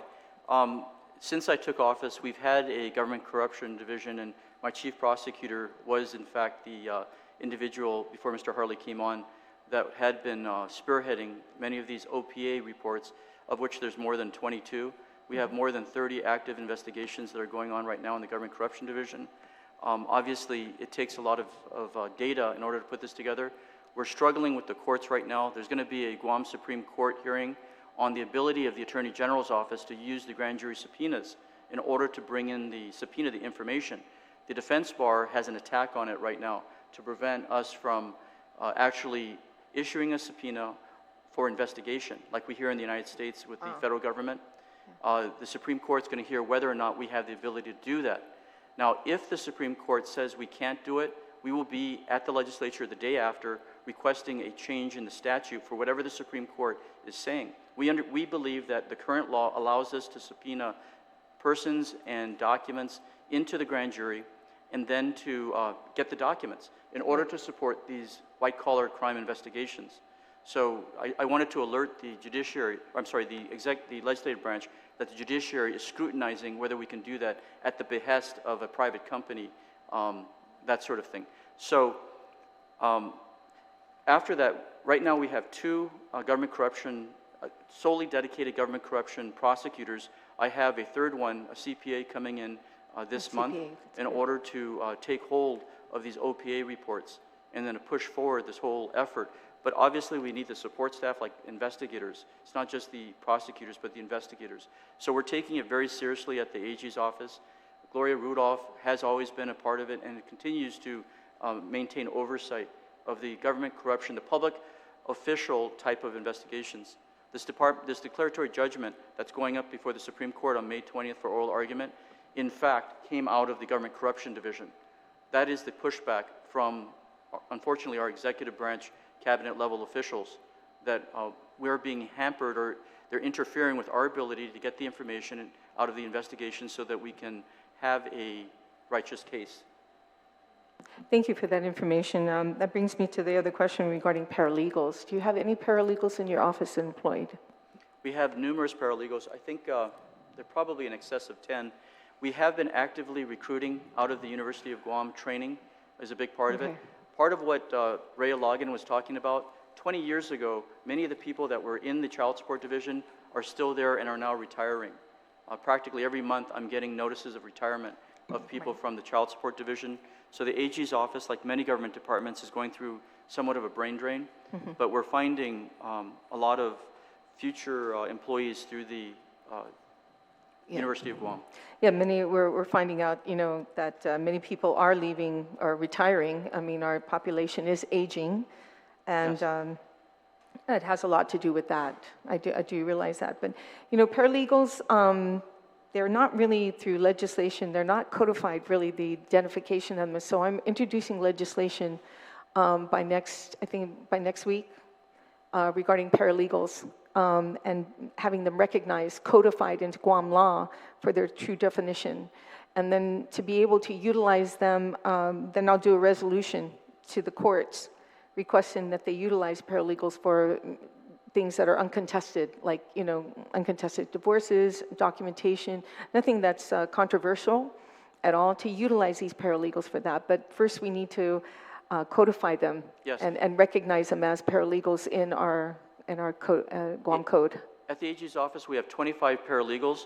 since I took office, we've had a government corruption division, and my chief prosecutor was, in fact, the individual before Mr. Harley came on that had been spearheading many of these OPA reports, of which there's more than 22. We have more than 30 active investigations that are going on right now in the government corruption division. Obviously, it takes a lot of data in order to put this together. We're struggling with the courts right now. There's going to be a Guam Supreme Court hearing on the ability of the Attorney General's office to use the grand jury subpoenas in order to bring in the subpoena, the information. The defense bar has an attack on it right now to prevent us from actually issuing a subpoena for investigation, like we hear in the United States with the federal government. The Supreme Court's going to hear whether or not we have the ability to do that. Now, if the Supreme Court says we can't do it, we will be at the legislature the day after requesting a change in the statute for whatever the Supreme Court is saying. We believe that the current law allows us to subpoena persons and documents into the grand jury and then to get the documents in order to support these white-collar crime investigations. So I wanted to alert the judiciary, the legislative branch, that the judiciary is scrutinizing whether we can do that at the behest of a private company, that sort of thing. So after that, right now we have two government corruption, solely dedicated government corruption prosecutors. I have a third one, a CPA, coming in this month in order to take hold of these OPA reports and then to push forward this whole effort. But obviously we need the support staff like investigators. It's not just the prosecutors, but the investigators. So we're taking it very seriously at the AG's office. Gloria Rudolph has always been a part of it and it continues to maintain oversight of the government corruption, the public official type of investigations. This declaratory judgment that's going up before the Supreme Court on May 20th for oral argument, in fact, came out of the government corruption division. That is the pushback from, unfortunately, our executive branch cabinet level officials that we're being hampered or they're interfering with our ability to get the information out of the investigation so that we can have a righteous case. Thank you for that information. That brings me to the other question regarding paralegals. Do you have any paralegals in your office employed? We have numerous paralegals. I think they're probably in excess of 10. We have been actively recruiting out of the University of Guam. Training is a big part of it. Part of what Ray Logan was talking about, 20 years ago, many of the people that were in the child support division are still there and are now retiring. Practically every month I'm getting notices of retirement of people from the child support division. So the AG's office, like many government departments, is going through somewhat of a brain drain, but we're finding a lot of future employees through the University of Guam. Yeah, we're finding out, you know, that many people are leaving or retiring. I mean, our population is aging, and it has a lot to do with that. I do realize that. But, you know, paralegals, they're not really through legislation. They're not codified, really, the identification of them. So I'm introducing legislation by next week regarding paralegals. And having them recognized, codified into Guam law for their true definition. And then to be able to utilize them, then I'll do a resolution to the courts requesting that they utilize paralegals for things that are uncontested, like, you know, uncontested divorces, documentation, nothing that's controversial at all, to utilize these paralegals for that. But first we need to codify them and recognize them as paralegals in our Guam code. At the AG's office, we have 25 paralegals,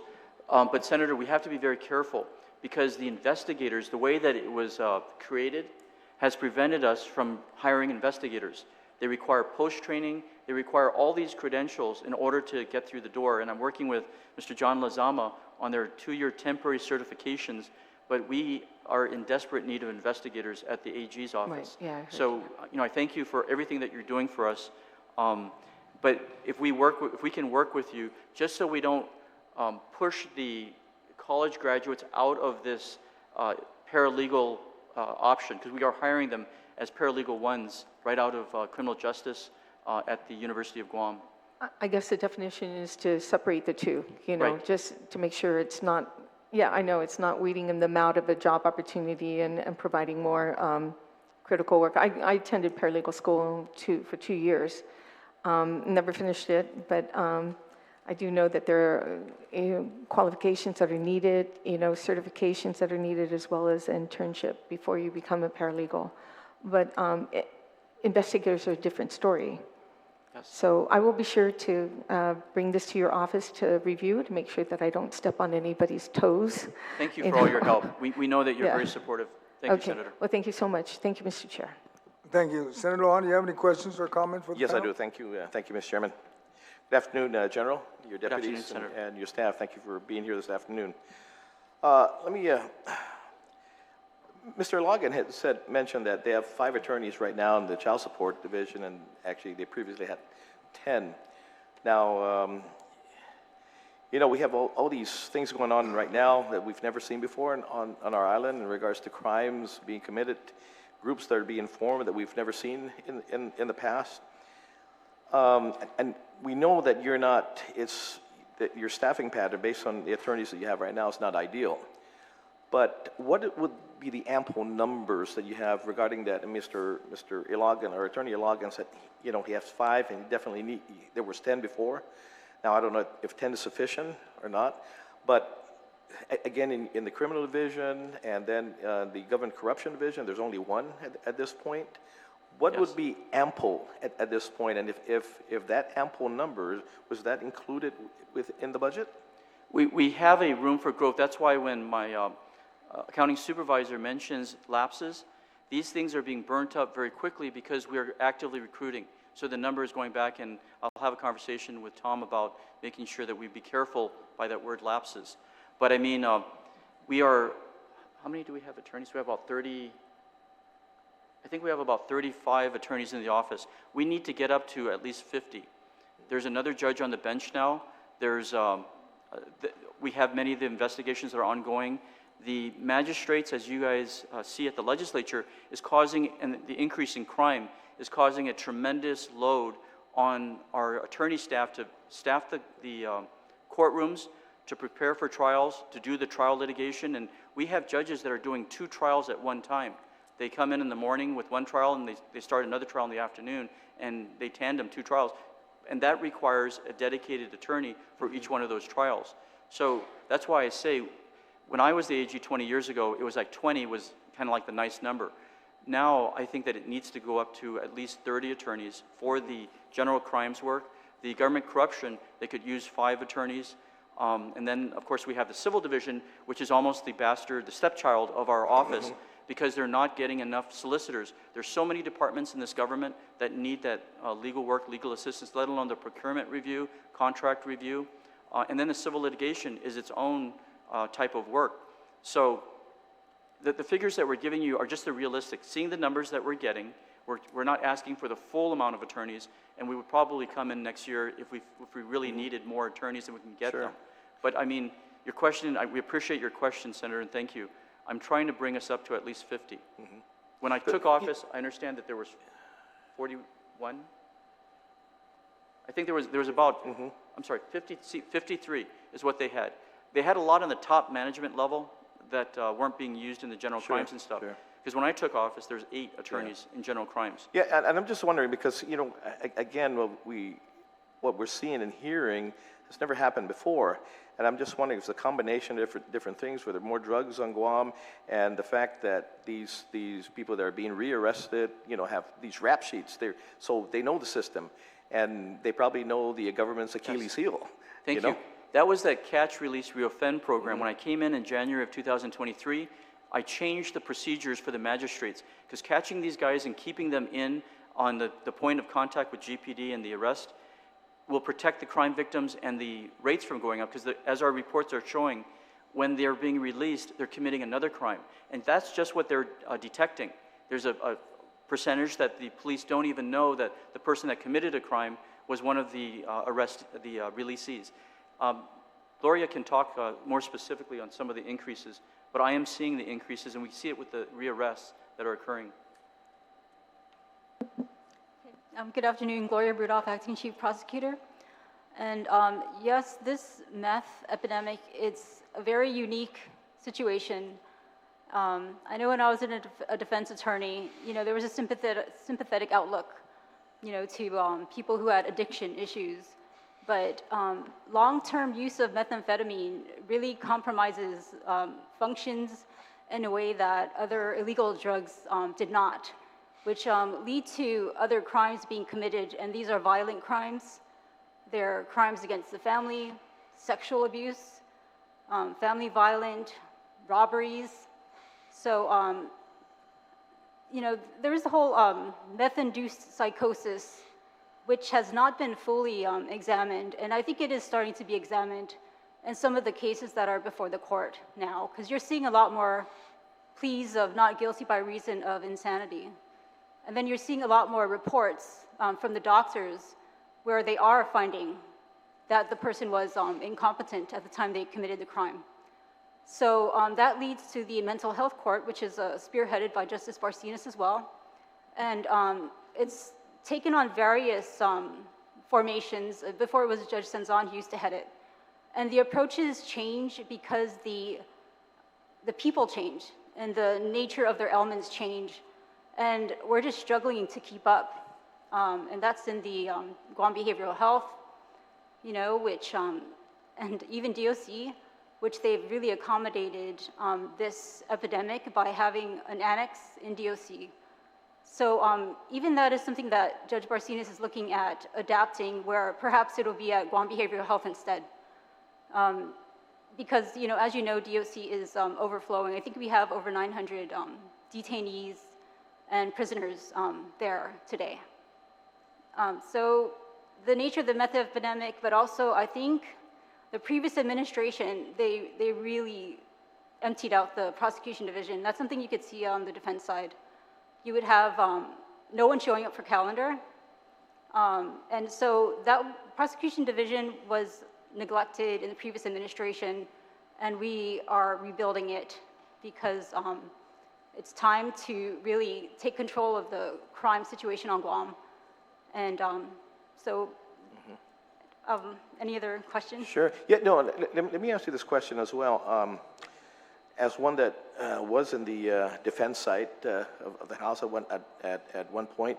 but Senator, we have to be very careful because the investigators, the way that it was created, has prevented us from hiring investigators. They require post-training, they require all these credentials in order to get through the door, and I'm working with Mr. John Lazama on their 2-year temporary certifications, but we are in desperate need of investigators at the AG's office. Right. Yeah, so, you know, I thank you for everything that you're doing for us. But if we can work with you, just so we don't push the college graduates out of this paralegal option, because we are hiring them as paralegal ones right out of criminal justice at the University of Guam. I guess the definition is to separate the two, you know, Right. just to make sure it's not, yeah, I know it's not weeding them out of a job opportunity and providing more critical work. I attended paralegal school for 2 years. Never finished it, but I do know that there are qualifications that are needed, you know, certifications that are needed, as well as internship before you become a paralegal. But investigators are a different story. Yes. So I will be sure to bring this to your office to review, to make sure that I don't step on anybody's toes. Thank you for all your help. We know that you're Yeah. very supportive. Thank you, Okay. Senator. Well, thank you so much. Thank you, Mr. Chair. Thank you. Senator Lujan, do you have any questions or comments for the Yes, I panel? do. Thank you. Thank you, Mr. Chairman. Good afternoon, General, your afternoon, deputies, Senator. and your staff. Thank you for being here this afternoon. Mr. Logan had mentioned that they have 5 attorneys right now in the child support division, and actually they previously had 10. Now, you know, we have all these things going on right now that we've never seen before on our island in regards to crimes being committed, groups that are being formed that we've never seen in the past. And we know that that your staffing pattern based on the attorneys that you have right now is not ideal. But what would be the ample numbers that you have regarding that? And Mr. Ilagan, or Attorney Ilagan, said, you know, he has 5 and he definitely there was 10 before. Now, I don't know if 10 is sufficient or not, but again, in the criminal division and then the government corruption division, there's only 1 at this point. What Yes. would be ample at this point? And if that ample number, was that included within the budget? We have a room for growth. That's why when my accounting supervisor mentions lapses, these things are being burnt up very quickly because we are actively recruiting. So the number is going back, and I'll have a conversation with Tom about making sure that we be careful by that word lapses. But I mean, we are, how many do we have attorneys? We have about 30, I think we have about 35 attorneys in the office. We need to get up to at least 50. There's another judge on the bench now. There's, we have many of the investigations that are ongoing. The magistrates, as you guys see at the legislature, is causing, and the increase in crime is causing a tremendous load on our attorney staff to staff the courtrooms, to prepare for trials, to do the trial litigation. And we have judges that are doing 2 trials at one time. They come in the morning with 1 trial, and they start another trial in the afternoon, and they tandem 2 trials. And that requires a dedicated attorney for each one of those trials. So that's why I say, when I was the AG 20 years ago, it was like 20 was kind of like the nice number. Now, I think that it needs to go up to at least 30 attorneys for the general crimes work. The government corruption, they could use 5 attorneys. And then, of course, we have the civil division, which is almost the bastard, the stepchild of our office, because they're not getting enough solicitors. There's so many departments in this government that need that legal work, legal assistance, let alone the procurement review, contract review. And then the civil litigation is its own type of work. So the figures that we're giving you are just the realistic. Seeing the numbers that we're getting, we're not asking for the full amount of attorneys, and we would probably come in next year if we really needed more attorneys than we can get Sure. them. But I mean, your question, we appreciate your question, Senator, and thank you. I'm trying to bring us up to at least 50. When I took office, I understand that there was 41. I think there was about, I'm sorry, 53 is what they had. They had a lot on the top management level that weren't being used in the general crimes and stuff. sure. Because when I took office, there's 8 attorneys in general crimes. Yeah, and I'm just wondering because, you know, again, what we're seeing and hearing has never happened before. And I'm just wondering if it's a combination of different things, whether more drugs on Guam and the fact that these people that are being rearrested, you know, have these rap sheets. So they know the system, and they probably know the government's Achilles heel. Thank you. you. That was that catch, release, reoffend program. When I came in January of 2023, I changed the procedures for the magistrates, because catching these guys and keeping them in on the point of contact with GPD and the arrest will protect the crime victims and the rates from going up, because as our reports are showing, when they're being released, they're committing another crime. And that's just what they're detecting. There's a percentage that the police don't even know that the person that committed a crime was one of the releasees. Gloria can talk more specifically on some of the increases, but I am seeing the increases, and we see it with the rearrests that are occurring. Good afternoon, Gloria Brudoff, Acting Chief Prosecutor. And yes, this meth epidemic, it's a very unique situation. I know when I was a defense attorney, there was a sympathetic outlook, to people who had addiction issues. But long-term use of methamphetamine really compromises functions in a way that other illegal drugs did not, which lead to other crimes being committed, and these are violent crimes. They're crimes against the family, sexual abuse, family violence, robberies. So, there is the whole meth-induced psychosis, which has not been fully examined, and I think it is starting to be examined in some of the cases that are before the court now, because you're seeing a lot more pleas of not guilty by reason of insanity. And then you're seeing a lot more reports from the doctors where they are finding that the person was incompetent at the time they committed the crime. So that leads to the mental health court, which is spearheaded by Justice Barcinas as well. And it's taken on various formations. Before it was Judge Senzon who used to head it. And the approaches change because the people change and the nature of their elements change. And we're just struggling to keep up. And that's in the Guam Behavioral Health, which, and even DOC, which they've really accommodated this epidemic by having an annex in DOC. So even that is something that Judge Barcinas is looking at adapting, where perhaps it'll be at Guam Behavioral Health instead. Because, as you know, DOC is overflowing. I think we have over 900 detainees and prisoners there today. So the nature of the meth epidemic, but also I think the previous administration, they really emptied out the prosecution division. That's something you could see on the defense side. You would have no one showing up for calendar. And so that prosecution division was neglected in the previous administration, and we are rebuilding it because it's time to really take control of the crime situation on Guam. And any other questions? Sure. Yeah, no, let me ask you this question as well. As one that was in the defense side of the House at one point,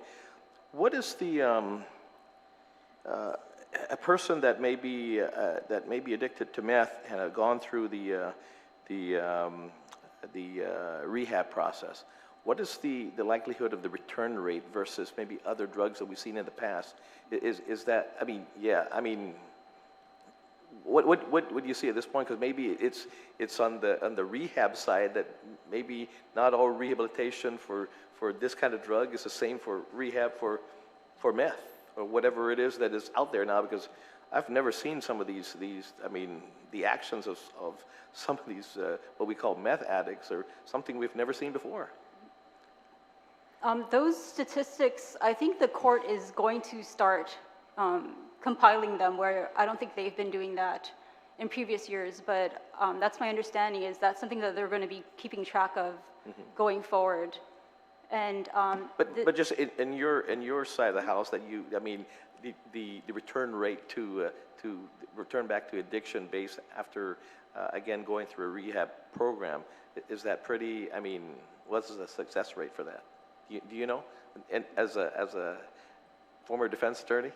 what is the a person that may be addicted to meth and have gone through the rehab process? What is the likelihood of the return rate versus maybe other drugs that we've seen in the past? Is that, what would you see at this point? Because maybe it's on the rehab side that maybe not all rehabilitation for this kind of drug is the same for rehab for meth or whatever it is that is out there now. Because I've never seen some of these the actions of some of these what we call meth addicts or something we've never seen before. Those statistics, I think the court is going to start compiling them, where I don't think they've been doing that in previous years, but that's my understanding, is that's something that they're going to be keeping track of going forward. And but just in your side of the house, that the return rate to return back to addiction based after again going through a rehab program, is that pretty? What's the success rate for that? Do you know? And as a former defense attorney?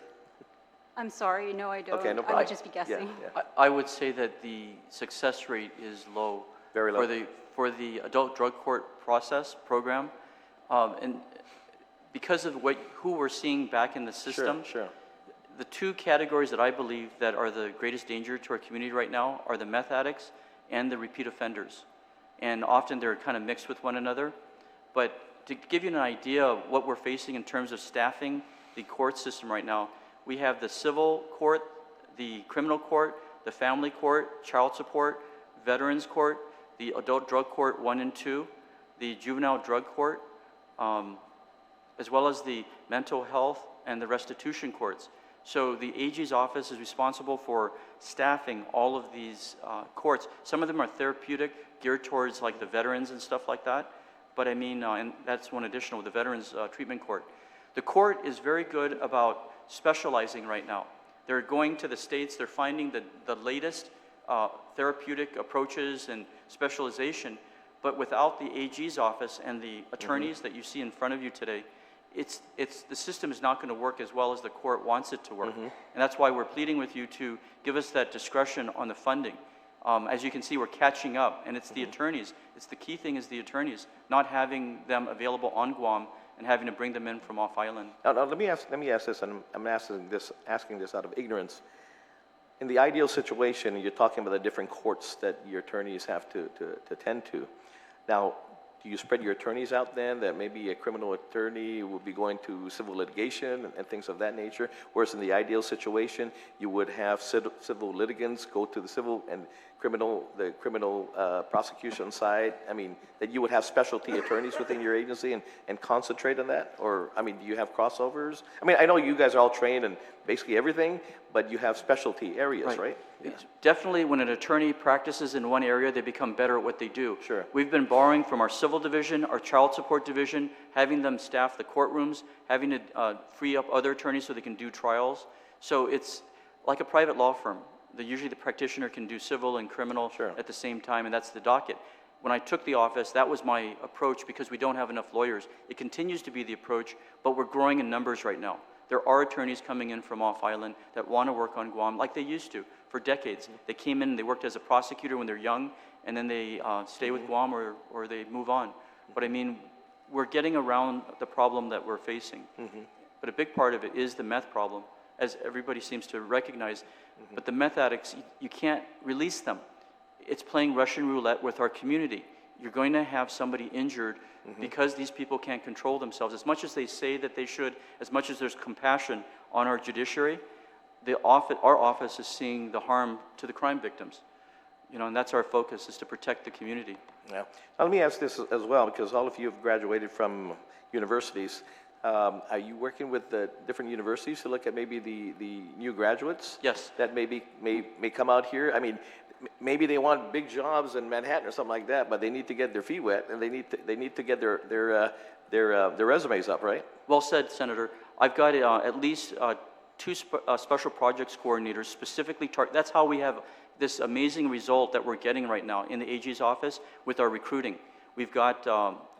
I'm sorry, no, I don't. Okay, no I problem. would just be guessing. Yeah. I would say that the success rate is low. Very low. For the adult drug court process program, and because of who we're seeing back in the system. Sure. The two categories that I believe that are the greatest danger to our community right now are the meth addicts and the repeat offenders. And often they're kind of mixed with one another. But to give you an idea of what we're facing in terms of staffing the court system right now, we have the civil court, the criminal court, the family court, child support, veterans court, the adult drug court 1 and 2, the juvenile drug court, as well as the mental health and the restitution courts. So the AG's office is responsible for staffing all of these courts. Some of them are therapeutic, geared towards like the veterans and stuff like that. But I mean, and that's one additional, the Veterans Treatment Court. The court is very good about specializing right now. They're going to the states, they're finding the latest therapeutic approaches and specialization, but without the AG's office and the attorneys that you see in front of you today, the system is not going to work as well as the court wants it to work. And that's why we're pleading with you to give us that discretion on the funding. As you can see, we're catching up, and it's the attorneys. It's the key thing is the attorneys, not having them available on Guam and having to bring them in from off island. Now let me ask this, and I'm asking this out of ignorance. In the ideal situation, you're talking about the different courts that your attorneys have to attend to. Now, do you spread your attorneys out then, that maybe a criminal attorney will be going to civil litigation and things of that nature, whereas in the ideal situation, you would have civil litigants go to the civil and the criminal prosecution side? I mean, that you would have specialty attorneys within your agency and concentrate on that? Or, I mean, do you have crossovers? I mean, I know you guys are all trained in basically everything, but you have specialty areas, right? Yeah. Definitely, when an attorney practices in one area, they become better at what they do. Sure. We've been borrowing from our civil division, our child support division, having them staff the courtrooms, having to free up other attorneys so they can do trials. So it's like a private law firm. Usually the practitioner can do civil and criminal at the same time, and that's the docket. When I took the office, that was my approach because we don't have enough lawyers. It continues to be the approach, but we're growing in numbers right now. There are attorneys coming in from off island that want to work on Guam like they used to for decades. They came in, they worked as a prosecutor when they're young, and then they stay with Guam or they move on. But I mean, we're getting around the problem that we're facing. But a big part of it is the meth problem, as everybody seems to recognize. But the meth addicts, you can't release them. It's playing Russian roulette with our community. You're going to have somebody injured because these people can't control themselves. As much as they say that they should, as much as there's compassion on our judiciary, our office is seeing the harm to the crime victims. You know, and that's our focus, is to protect the community. Yeah. Now, let me ask this as well, because all of you have graduated from universities. Are you working with the different universities to look at maybe the new graduates? Yes. That may come out here? I mean, maybe they want big jobs in Manhattan or something like that, but they need to get their feet wet, and they need to get their resumes up, right? Well said, Senator. I've got at least two special projects coordinators specifically that's how we have this amazing result that we're getting right now in the AG's office with our recruiting. We've got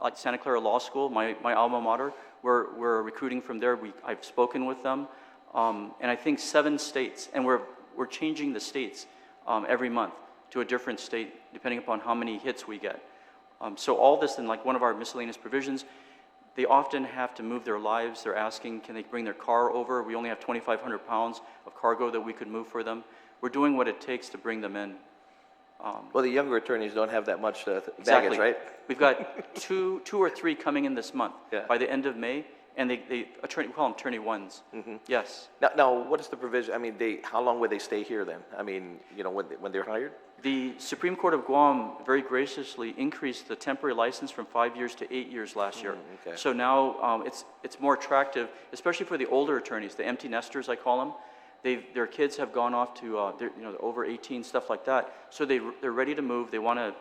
like Santa Clara Law School, my alma mater. We're recruiting from there. I've spoken with them, and I think 7 states, and we're changing the states every month to a different state, depending upon how many hits we get. So all this in like one of our miscellaneous provisions, they often have to move their lives. They're asking, can they bring their car over? We only have 2,500 pounds of cargo that we could move for them. We're doing what it takes to bring them in. Well, the younger attorneys don't have that much baggage, Exactly. right? We've got two or three coming in this month by the end of May, and we call them attorney ones. Yes. Now, what is the provision? I mean, how long would they stay here then? I mean, you know, when they're hired? The Supreme Court of Guam very graciously increased the temporary license from 5 years to 8 years last year. Okay. So now it's more attractive, especially for the older attorneys, the empty nesters, I call them. Their kids have gone off to, they're over 18, stuff like that. So they're ready to move. They want a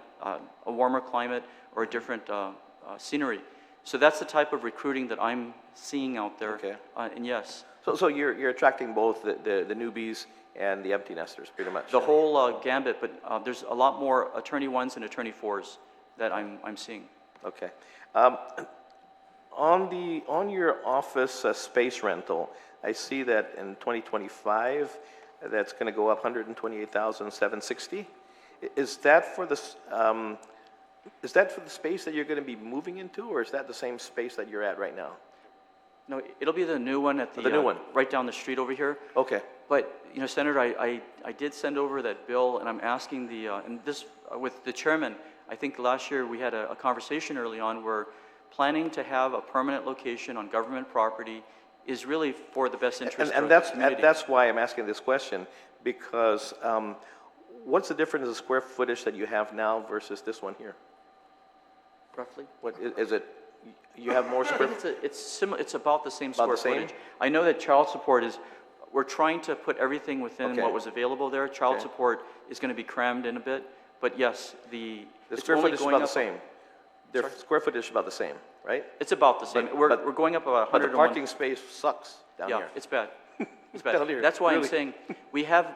warmer climate or a different scenery. So that's the type of recruiting that I'm seeing out there. Okay. And yes. So you're attracting both the newbies and the empty nesters, pretty much. The whole gambit, but there's a lot more attorney ones and attorney fours that I'm seeing. Okay. On your office space rental, I see that in 2025, that's going to go up 128,760. Is that for the space that you're going to be moving into, or is that the same space that you're at right now? No, it'll be the new one at the new one right down the street over here. Okay. But Senator, I did send over that bill, and I'm asking and this with the chairman. I think last year we had a conversation early on where planning to have a permanent location on government property is really for the best interest of the community. And that's why I'm asking this question, because what's the difference in the square footage that you have now versus this one here? Roughly. What is it? You have more square? It's about the same square footage. I know that child support is We're trying to put everything within Okay. what was available there. Child Okay. support is going to be crammed in a bit, but yes, The it's square only footage is going about the up- same. Their square footage is about the same, right? It's about the same. But- We're but- going up about But the 101. parking space sucks down Yeah, here. it's bad. It's bad. Down here, That's why I'm really. saying, we have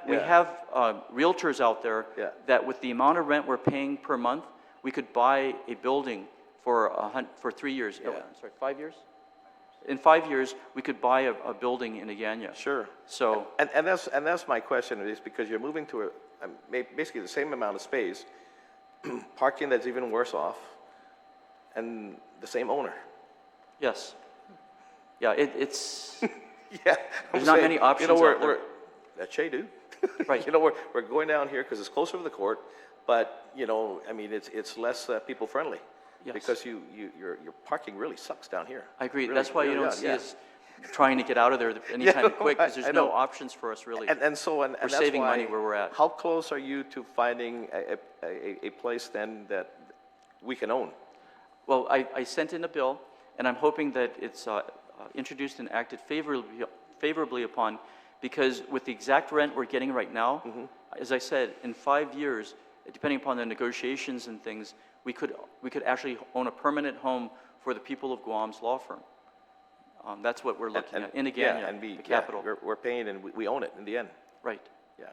realtors out there Yeah. that with the amount of rent we're paying per month, we could buy a building for 3 years. Yeah. Sorry, 5 years? In 5 years, we could buy a building in Agaña. Sure. So, And that's my question, is because you're moving to basically the same amount of space, parking that's even worse off, and the same owner. yes. Yeah, it's, Yeah. There's not many options out there. That's Che, dude. Right. You know, we're going down here because it's closer to the court, but, you know, I mean, it's less people friendly. Yes. Because your parking really sucks down here. I agree. Really, That's why you really don't does, see yeah. us trying to get out of there anytime quick, because there's I no know. options for us, really. And so, and We're that's saving why- money where we're at. How close are you to finding a place then that we can own? Well, I sent in a bill, and I'm hoping that it's introduced and acted favorably upon, because with the exact rent we're getting right now, as I said, in 5 years, depending upon the negotiations and things, we could actually own a permanent home for the people of Guam's law firm. That's what we're looking at in Yeah, Agaña, and the capital. we're paying and we own it in the end. Right, Yeah.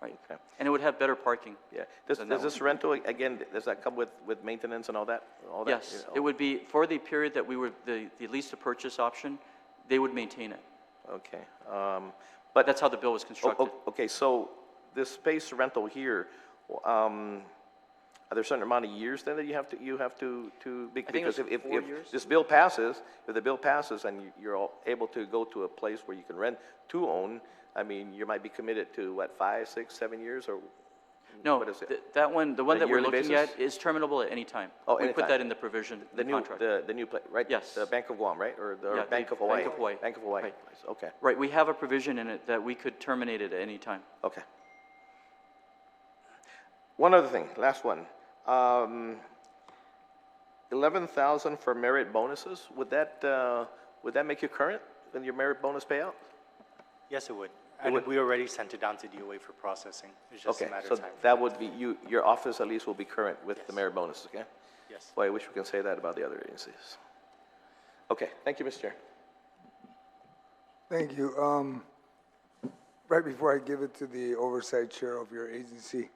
right. Okay. And it would have better parking. Yeah. than that Does this one. rental, again, does that come with maintenance and all that? Yes, it would be, for the period that we were, the lease to purchase option, they would maintain it. Okay. But that's how the bill was constructed. Okay, so this space rental here, are there a certain amount of years then that you have to because it was if 4 years. this bill passes, if the bill passes and you're all able to go to a place where you can rent to own, I mean, you might be committed to what, 5, 6, 7 years, or No, what is it? that one, the one A that we're yearly looking basis? at is terminable at any time. Oh, We put anytime. that in the provision, the contract. The new place, right? Yes. The Bank of Guam, right? Or the Yeah, Bank the of Hawaii? Bank of Hawaii. Bank of Hawaii. Right. Okay. Right, we have a provision in it that we could terminate it at any time. Okay. One other thing, last one. 11,000 for merit bonuses. Would that make you current in your merit bonus payout? Yes, it would. And we already sent it down to DOA for processing. It's just Okay, a matter so of time. that would be your office at least will be current with the Yes. merit bonuses, okay? Yes. Boy, I wish we can say that about the other agencies. Okay, thank you, Mr. Chair. Thank you. Right before I give it to the oversight chair of your agency,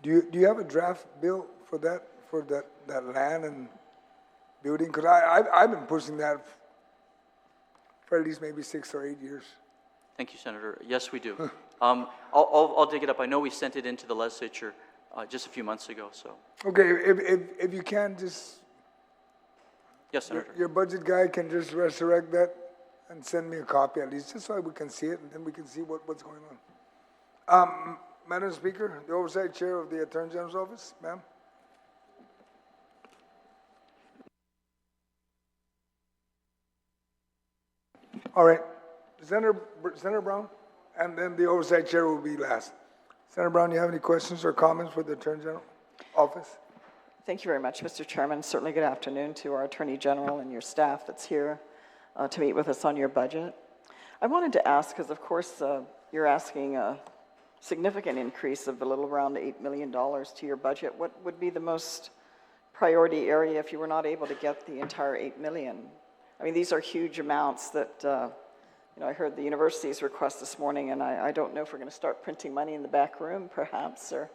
do you have a draft bill for that land and building? Because I've been pushing that for at least maybe 6 or 8 years. Thank you, Senator. Yes, we do. I'll dig it up. I know we sent it into the legislature just a few months ago, so. Okay, if you can just, Yes, Senator. your budget guy can just resurrect that and send me a copy at least, just so we can see it and then we can see what's going on. Madam Speaker, the oversight chair of the Attorney General's office, ma'am. All right, Senator Brown, and then the oversight chair will be last. Senator Brown, you have any questions or comments for the Attorney General office? Thank you very much, Mr. Chairman. Certainly good afternoon to our Attorney General and your staff that's here to meet with us on your budget. I wanted to ask, because of course you're asking a significant increase of a little around $8 million to your budget. What would be the most priority area if you were not able to get the entire $8 million? I mean, these are huge amounts that, I heard the university's request this morning, and I don't know if we're going to start printing money in the back room, perhaps, or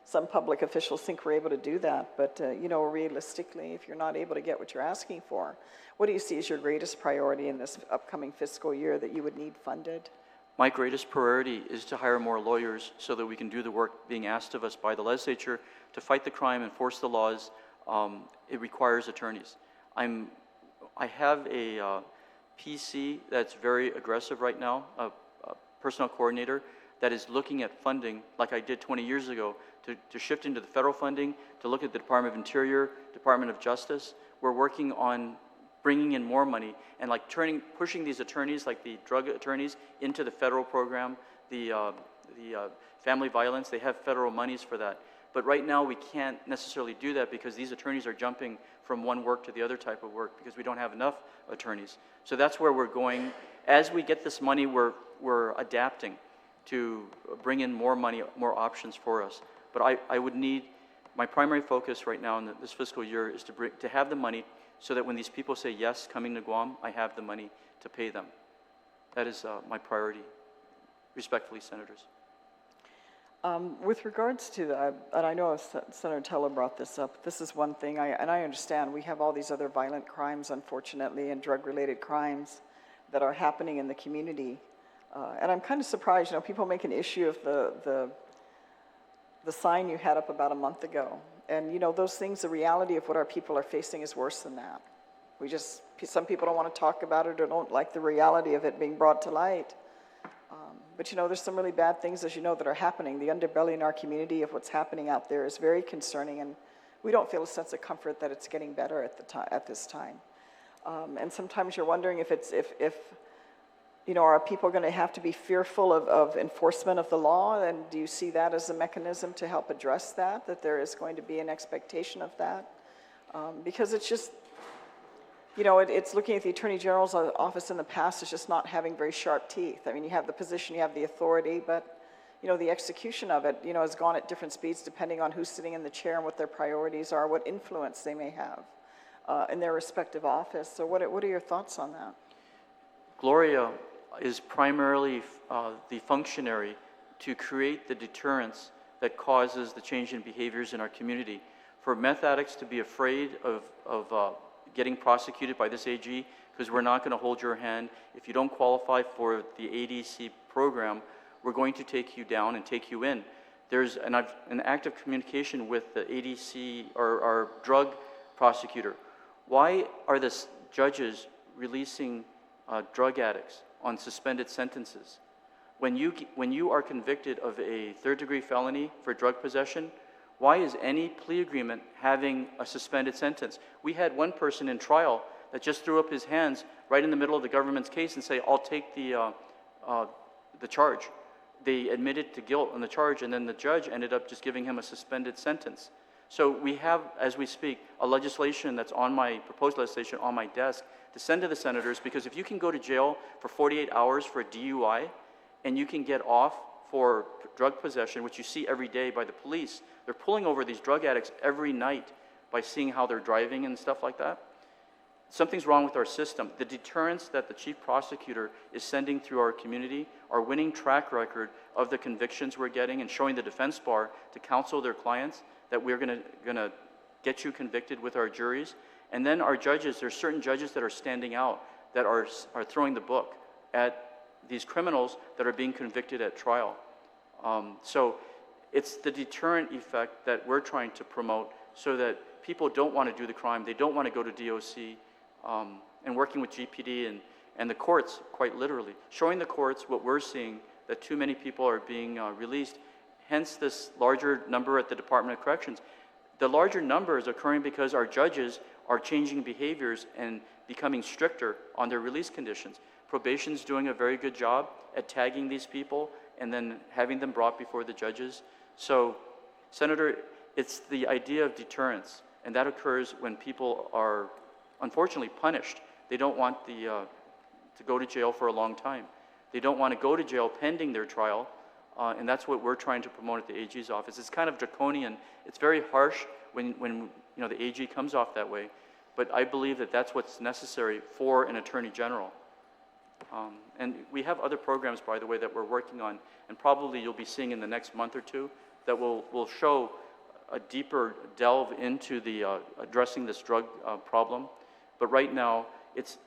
some public officials think we're able to do that. But, realistically, if you're not able to get what you're asking for, what do you see as your greatest priority in this upcoming fiscal year that you would need funded? My greatest priority is to hire more lawyers so that we can do the work being asked of us by the legislature to fight the crime, enforce the laws. It requires attorneys. I have a PC that's very aggressive right now, a personnel coordinator that is looking at funding, like I did 20 years ago, to shift into the federal funding, to look at the Department of Interior, Department of Justice. We're working on bringing in more money and like pushing these attorneys, like the drug attorneys, into the federal program, the family violence. They have federal monies for that. But right now we can't necessarily do that because these attorneys are jumping from one work to the other type of work because we don't have enough attorneys. So that's where we're going. As we get this money, we're we're adapting to bring in more money, more options for us. But I would need, my primary focus right now in this fiscal year is to have the money so that when these people say yes, coming to Guam, I have the money to pay them. That is my priority. Respectfully, Senators. With regards to that, and I know Senator Teller brought this up, this is one thing, and I understand we have all these other violent crimes, unfortunately, and drug-related crimes that are happening in the community. And I'm kind of surprised, people make an issue of the sign you had up about a month ago. And, those things, the reality of what our people are facing is worse than that. Some people don't want to talk about it or don't like the reality of it being brought to light. But there's some really bad things, as that are happening. The underbelly in our community of what's happening out there is very concerning, and we don't feel a sense of comfort that it's getting better at this time. And sometimes you're wondering if are people going to have to be fearful of enforcement of the law? And do you see that as a mechanism to help address that there is going to be an expectation of that? Because it's just, it's looking at the Attorney General's office in the past as just not having very sharp teeth. I mean, you have the position, you have the authority, but, the execution of it, has gone at different speeds depending on who's sitting in the chair and what their priorities are, what influence they may have in their respective office. So what are your thoughts on that? Gloria is primarily the functionary to create the deterrence that causes the change in behaviors in our community. For meth addicts to be afraid of getting prosecuted by this AG, because we're not going to hold your hand. If you don't qualify for the ADC program, we're going to take you down and take you in. There's an active communication with the ADC, or our drug prosecutor. Why are the judges releasing drug addicts on suspended sentences? When you are convicted of a third-degree felony for drug possession, why is any plea agreement having a suspended sentence? We had one person in trial that just threw up his hands right in the middle of the government's case and say, "I'll take the charge." They admitted to guilt on the charge, and then the judge ended up just giving him a suspended sentence. So we have, as we speak, a legislation that's proposed legislation on my desk to send to the senators, because if you can go to jail for 48 hours for a DUI, and you can get off for drug possession, which you see every day by the police, they're pulling over these drug addicts every night by seeing how they're driving and stuff like that. Something's wrong with our system. The deterrence that the chief prosecutor is sending through our community, our winning track record of the convictions we're getting and showing the defense bar to counsel their clients that we're gonna get you convicted with our juries. And then our judges, there's certain judges that are standing out, that are throwing the book at these criminals that are being convicted at trial. So it's the deterrent effect that we're trying to promote, so that people don't want to do the crime, they don't want to go to DOC, and working with GPD and the courts, quite literally, showing the courts what we're seeing, that too many people are being released, hence this larger number at the Department of Corrections. The larger number is occurring because our judges are changing behaviors and becoming stricter on their release conditions. Probation's doing a very good job at tagging these people and then having them brought before the judges. So, Senator, it's the idea of deterrence, and that occurs when people are unfortunately punished. They don't want to go to jail for a long time. They don't want to go to jail pending their trial, and that's what we're trying to promote at the AG's office. It's kind of draconian. It's very harsh when the AG comes off that way, but I believe that that's what's necessary for an attorney general. And we have other programs, by the way, that we're working on, and probably you'll be seeing in the next month or two that will show a deeper delve into the addressing this drug problem. But right now, it's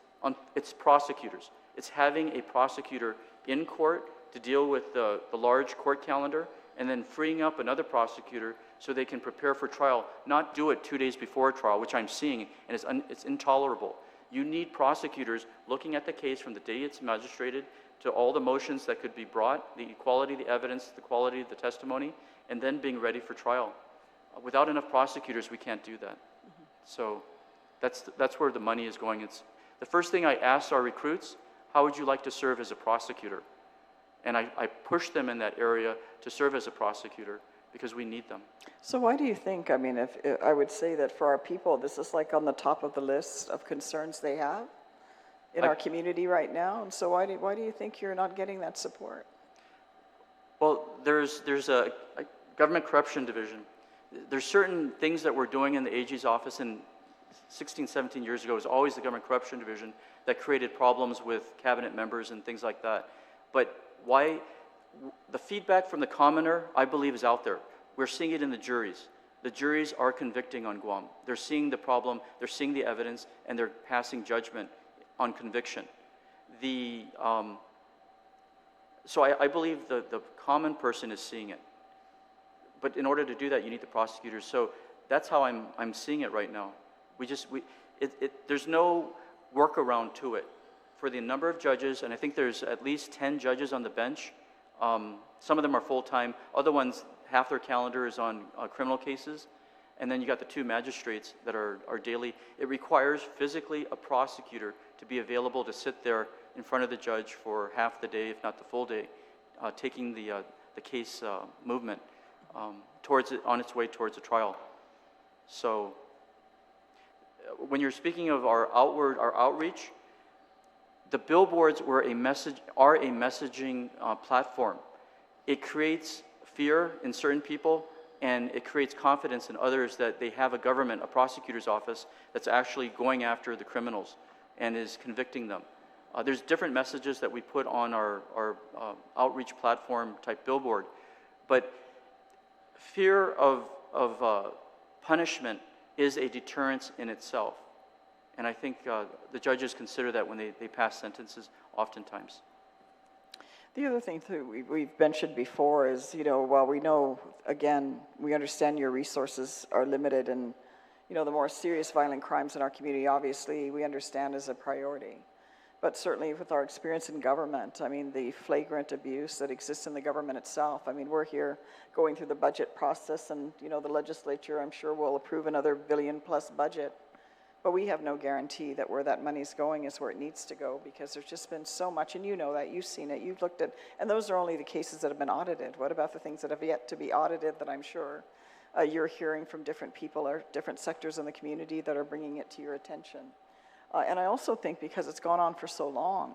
prosecutors. It's having a prosecutor in court to deal with the large court calendar, and then freeing up another prosecutor so they can prepare for trial, not do it 2 days before trial, which I'm seeing, and it's intolerable. You need prosecutors looking at the case from the day it's magistrated to all the motions that could be brought, the quality of the evidence, the quality of the testimony, and then being ready for trial. Without enough prosecutors, we can't do that. Mm-hmm. So that's where the money is going. It's the first thing I ask our recruits, how would you like to serve as a prosecutor? And I push them in that area to serve as a prosecutor because we need them. So why do you think, I would say that for our people, this is like on the top of the list of concerns they have? in our community right now. And so why do you think you're not getting that support? Well, there's a government corruption division. There's certain things that we're doing in the AG's office, and 16, 17 years ago, it was always the government corruption division that created problems with cabinet members and things like that. But why? The feedback from the commoner, I believe, is out there. We're seeing it in the juries. The juries are convicting on Guam. They're seeing the problem, they're seeing the evidence, and they're passing judgment on conviction. So I believe the common person is seeing it. But in order to do that, you need the prosecutors. So that's how I'm seeing it right now. There's no workaround to it. For the number of judges, and I think there's at least 10 judges on the bench. Some of them are full-time. Other ones, half their calendar is on criminal cases. And then you got the 2 magistrates that are daily. It requires physically a prosecutor to be available to sit there in front of the judge for half the day, if not the full day, taking the case movement on its way towards a trial. So when you're speaking of our outreach, the billboards are a messaging platform. It creates fear in certain people, and it creates confidence in others that they have a government, a prosecutor's office, that's actually going after the criminals and is convicting them. There's different messages that we put on our outreach platform type billboard, but fear of punishment is a deterrence in itself. And I think the judges consider that when they pass sentences oftentimes. The other thing too we've mentioned before is, while we know, again, we understand your resources are limited, and, the more serious violent crimes in our community, obviously, we understand is a priority. But certainly with our experience in government, the flagrant abuse that exists in the government itself, we're here going through the budget process, and, the legislature, I'm sure, will approve another $1 billion+ budget. But we have no guarantee that where that money's going is where it needs to go, because there's just been so much, and you know that, you've seen it, you've looked at, and those are only the cases that have been audited. What about the things that have yet to be audited that I'm sure you're hearing from different people or different sectors in the community that are bringing it to your attention? And I also think because it's gone on for so long,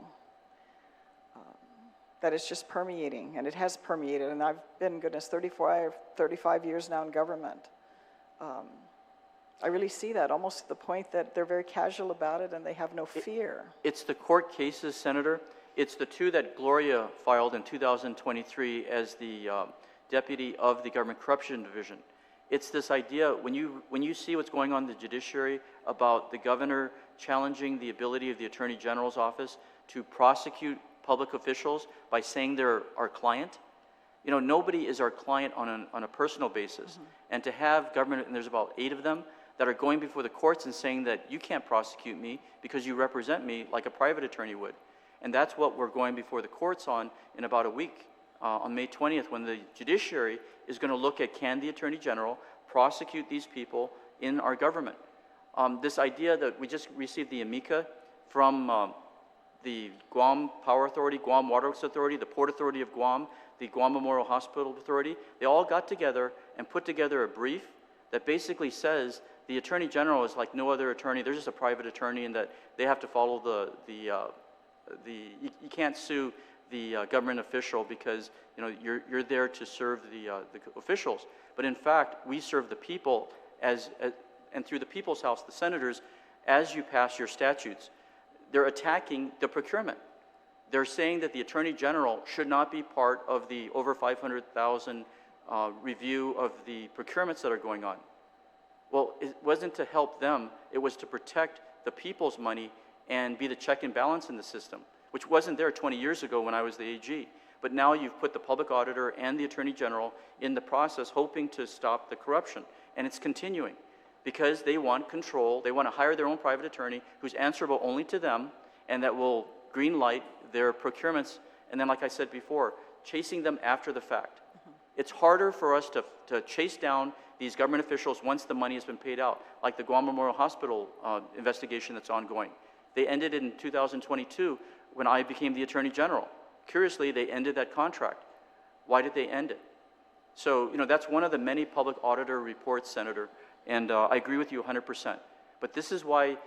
that it's just permeating, and it has permeated, and I've been, 35 years now in government. I really see that, almost to the point that they're very casual about it and they have no fear. It's the court cases, Senator. It's the 2 that Gloria filed in 2023 as the deputy of the Government Corruption Division. It's this idea, when you see what's going on in the judiciary about the governor challenging the ability of the Attorney General's office to prosecute public officials by saying they're our client. Nobody is our client on a personal basis. Mm-hmm. And to have government, and there's about 8 of them, that are going before the courts and saying that you can't prosecute me because you represent me like a private attorney would. And that's what we're going before the courts on in about a week, on May 20th, when the judiciary is going to look at, can the Attorney General prosecute these people in our government? This idea that we just received the amica from the Guam Power Authority, Guam Water Works Authority, the Port Authority of Guam, the Guam Memorial Hospital Authority, they all got together and put together a brief that basically says the Attorney General is like no other attorney. They're just a private attorney, and that they have to follow you can't sue the government official because you're there to serve the officials. But in fact, we serve the people and through the People's House, the senators, as you pass your statutes, they're attacking the procurement. They're saying that the Attorney General should not be part of the over 500,000 review of the procurements that are going on. Well, it wasn't to help them, it was to protect the people's money and be the check and balance in the system, which wasn't there 20 years ago when I was the AG. But now you've put the public auditor and the Attorney General in the process hoping to stop the corruption. And it's continuing because they want control. They want to hire their own private attorney who's answerable only to them and that will green light their procurements. And then, like I said before, chasing them after the fact. It's harder for us to chase down these government officials once the money has been paid out, like the Guam Memorial Hospital investigation that's ongoing. They ended in 2022 when I became the Attorney General. Curiously, they ended that contract. Why did they end it? So, that's one of the many public auditor reports, Senator, and I agree with you 100%. But this is why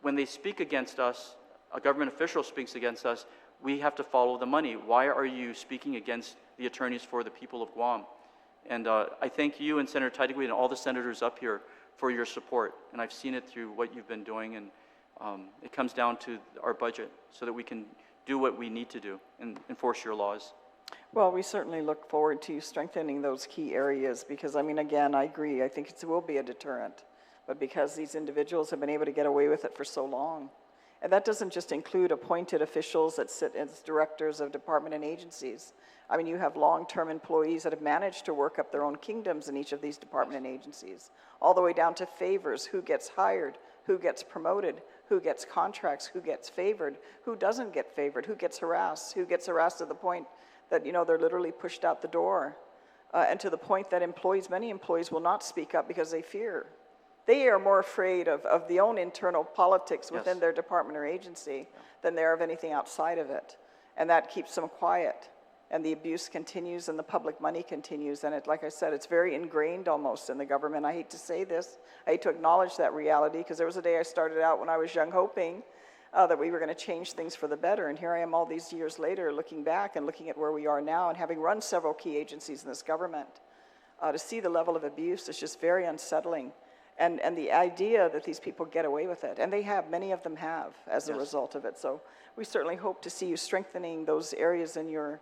when they speak against us, a government official speaks against us, we have to follow the money. Why are you speaking against the attorneys for the people of Guam? And I thank you and Senator Taitigui and all the senators up here for your support. And I've seen it through what you've been doing, and it comes down to our budget so that we can do what we need to do and enforce your laws. Well, we certainly look forward to you strengthening those key areas because, I mean, again, I agree. I think it will be a deterrent. But because these individuals have been able to get away with it for so long, and that doesn't just include appointed officials that sit as directors of department and agencies. I mean, you have long-term employees that have managed to work up their own kingdoms in each of these department and agencies, all the way down to favors, who gets hired, who gets promoted, who gets contracts, who gets favored, who doesn't get favored, who gets harassed to the point that, you know, they're literally pushed out the door, and to the point that many employees will not speak up because they fear. They are more afraid of the own internal politics within their department or agency than they are of anything outside of it. And that keeps them quiet. And the abuse continues and the public money continues. And like I said, it's very ingrained almost in the government. I hate to say this. I hate to acknowledge that reality because there was a day I started out when I was young hoping that we were going to change things for the better. And here I am all these years later looking back and looking at where we are now and having run several key agencies in this government. To see the level of abuse is just very unsettling. And the idea that these people get away with it, and they have, many of them have as a result of it. So we certainly hope to see you strengthening those areas in your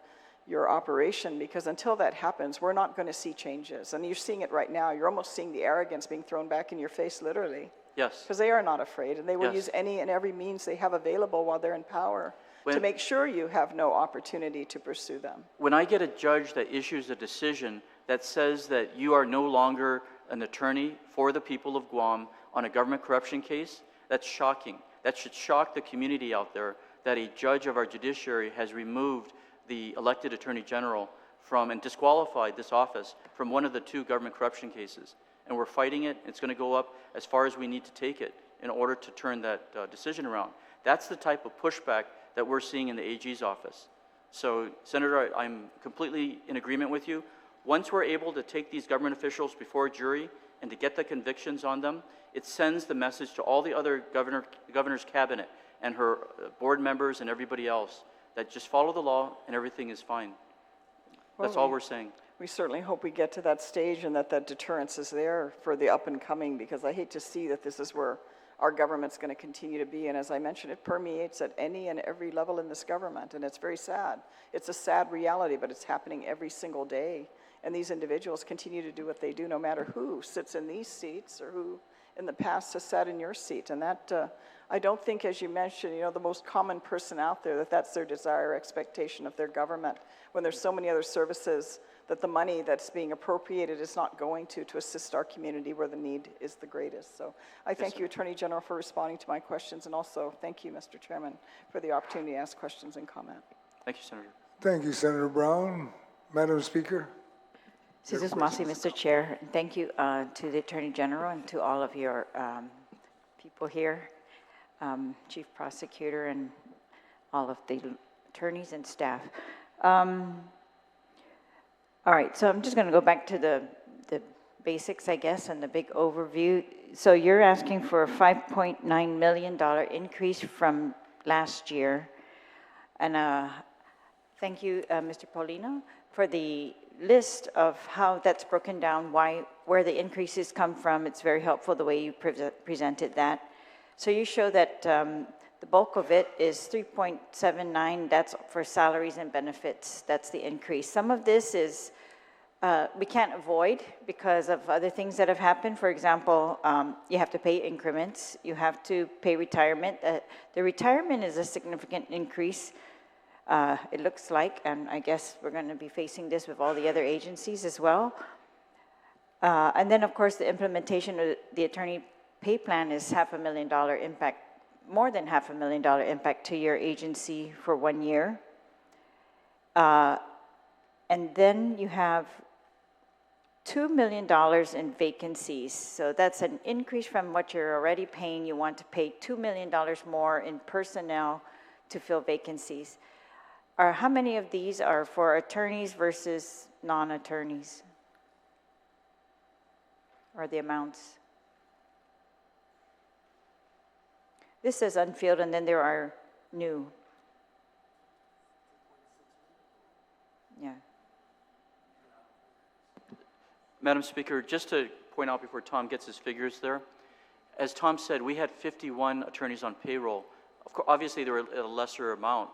operation, because until that happens, we're not going to see changes. And you're seeing it right now. You're almost seeing the arrogance being thrown back in your face, literally. Yes. Because they are not afraid, and they will use any and every means they have available while they're in power to make sure you have no opportunity to pursue them. When I get a judge that issues a decision that says that you are no longer an attorney for the people of Guam on a government corruption case, that's shocking. That should shock the community out there that a judge of our judiciary has removed the elected attorney general from and disqualified this office from one of the 2 government corruption cases. And we're fighting it. It's going to go up as far as we need to take it in order to turn that decision around. That's the type of pushback that we're seeing in the AG's office. So, Senator, I'm completely in agreement with you. Once we're able to take these government officials before a jury and to get the convictions on them, it sends the message to all the other governor's cabinet and her board members and everybody else that just follow the law and everything is fine. That's all we're saying. We certainly hope we get to that stage and that deterrence is there for the up and coming, because I hate to see that this is where our government's going to continue to be. And as I mentioned, it permeates at any and every level in this government, and it's very sad. It's a sad reality, but it's happening every single day. And these individuals continue to do what they do no matter who sits in these seats or who in the past has sat in your seat. And that, I don't think, as you mentioned, you know, the most common person out there, that's their desire or expectation of their government, when there's so many other services that the money that's being appropriated is not going to assist our community where the need is the greatest. So I thank you, Attorney General, for responding to my questions, and also thank you, Mr. Chairman, for the opportunity to ask questions and comment. Thank you, Senator. Thank you, Senator Brown. Madam Speaker. Masi, Mr. Chair. Thank you to the Attorney General and to all of your people here, Chief Prosecutor and all of the attorneys and staff. All right, so I'm just going to go back to the basics, I guess, and the big overview. So you're asking for a $5.9 million increase from last year. And thank you, Mr. Paulino, for the list of how that's broken down, where the increases come from. It's very helpful the way you presented that. So you show that the bulk of it is 3.79. That's for salaries and benefits. That's the increase. Some of this is we can't avoid because of other things that have happened. For example, you have to pay increments. You have to pay retirement. The retirement is a significant increase. It looks like, and I guess we're going to be facing this with all the other agencies as well. And then, of course, the implementation of the attorney pay plan is $500,000 impact, more than $500,000 impact to your agency for 1 year. And then you have $2 million in vacancies. So that's an increase from what you're already paying. You want to pay $2 million more in personnel to fill vacancies. How many of these are for attorneys versus non-attorneys? Or the amounts? This says unfilled, and then there are new? Yeah. Madam Speaker, just to point out before Tom gets his figures there, as Tom said, we had 51 attorneys on payroll. Of course, obviously, they were at a lesser amount,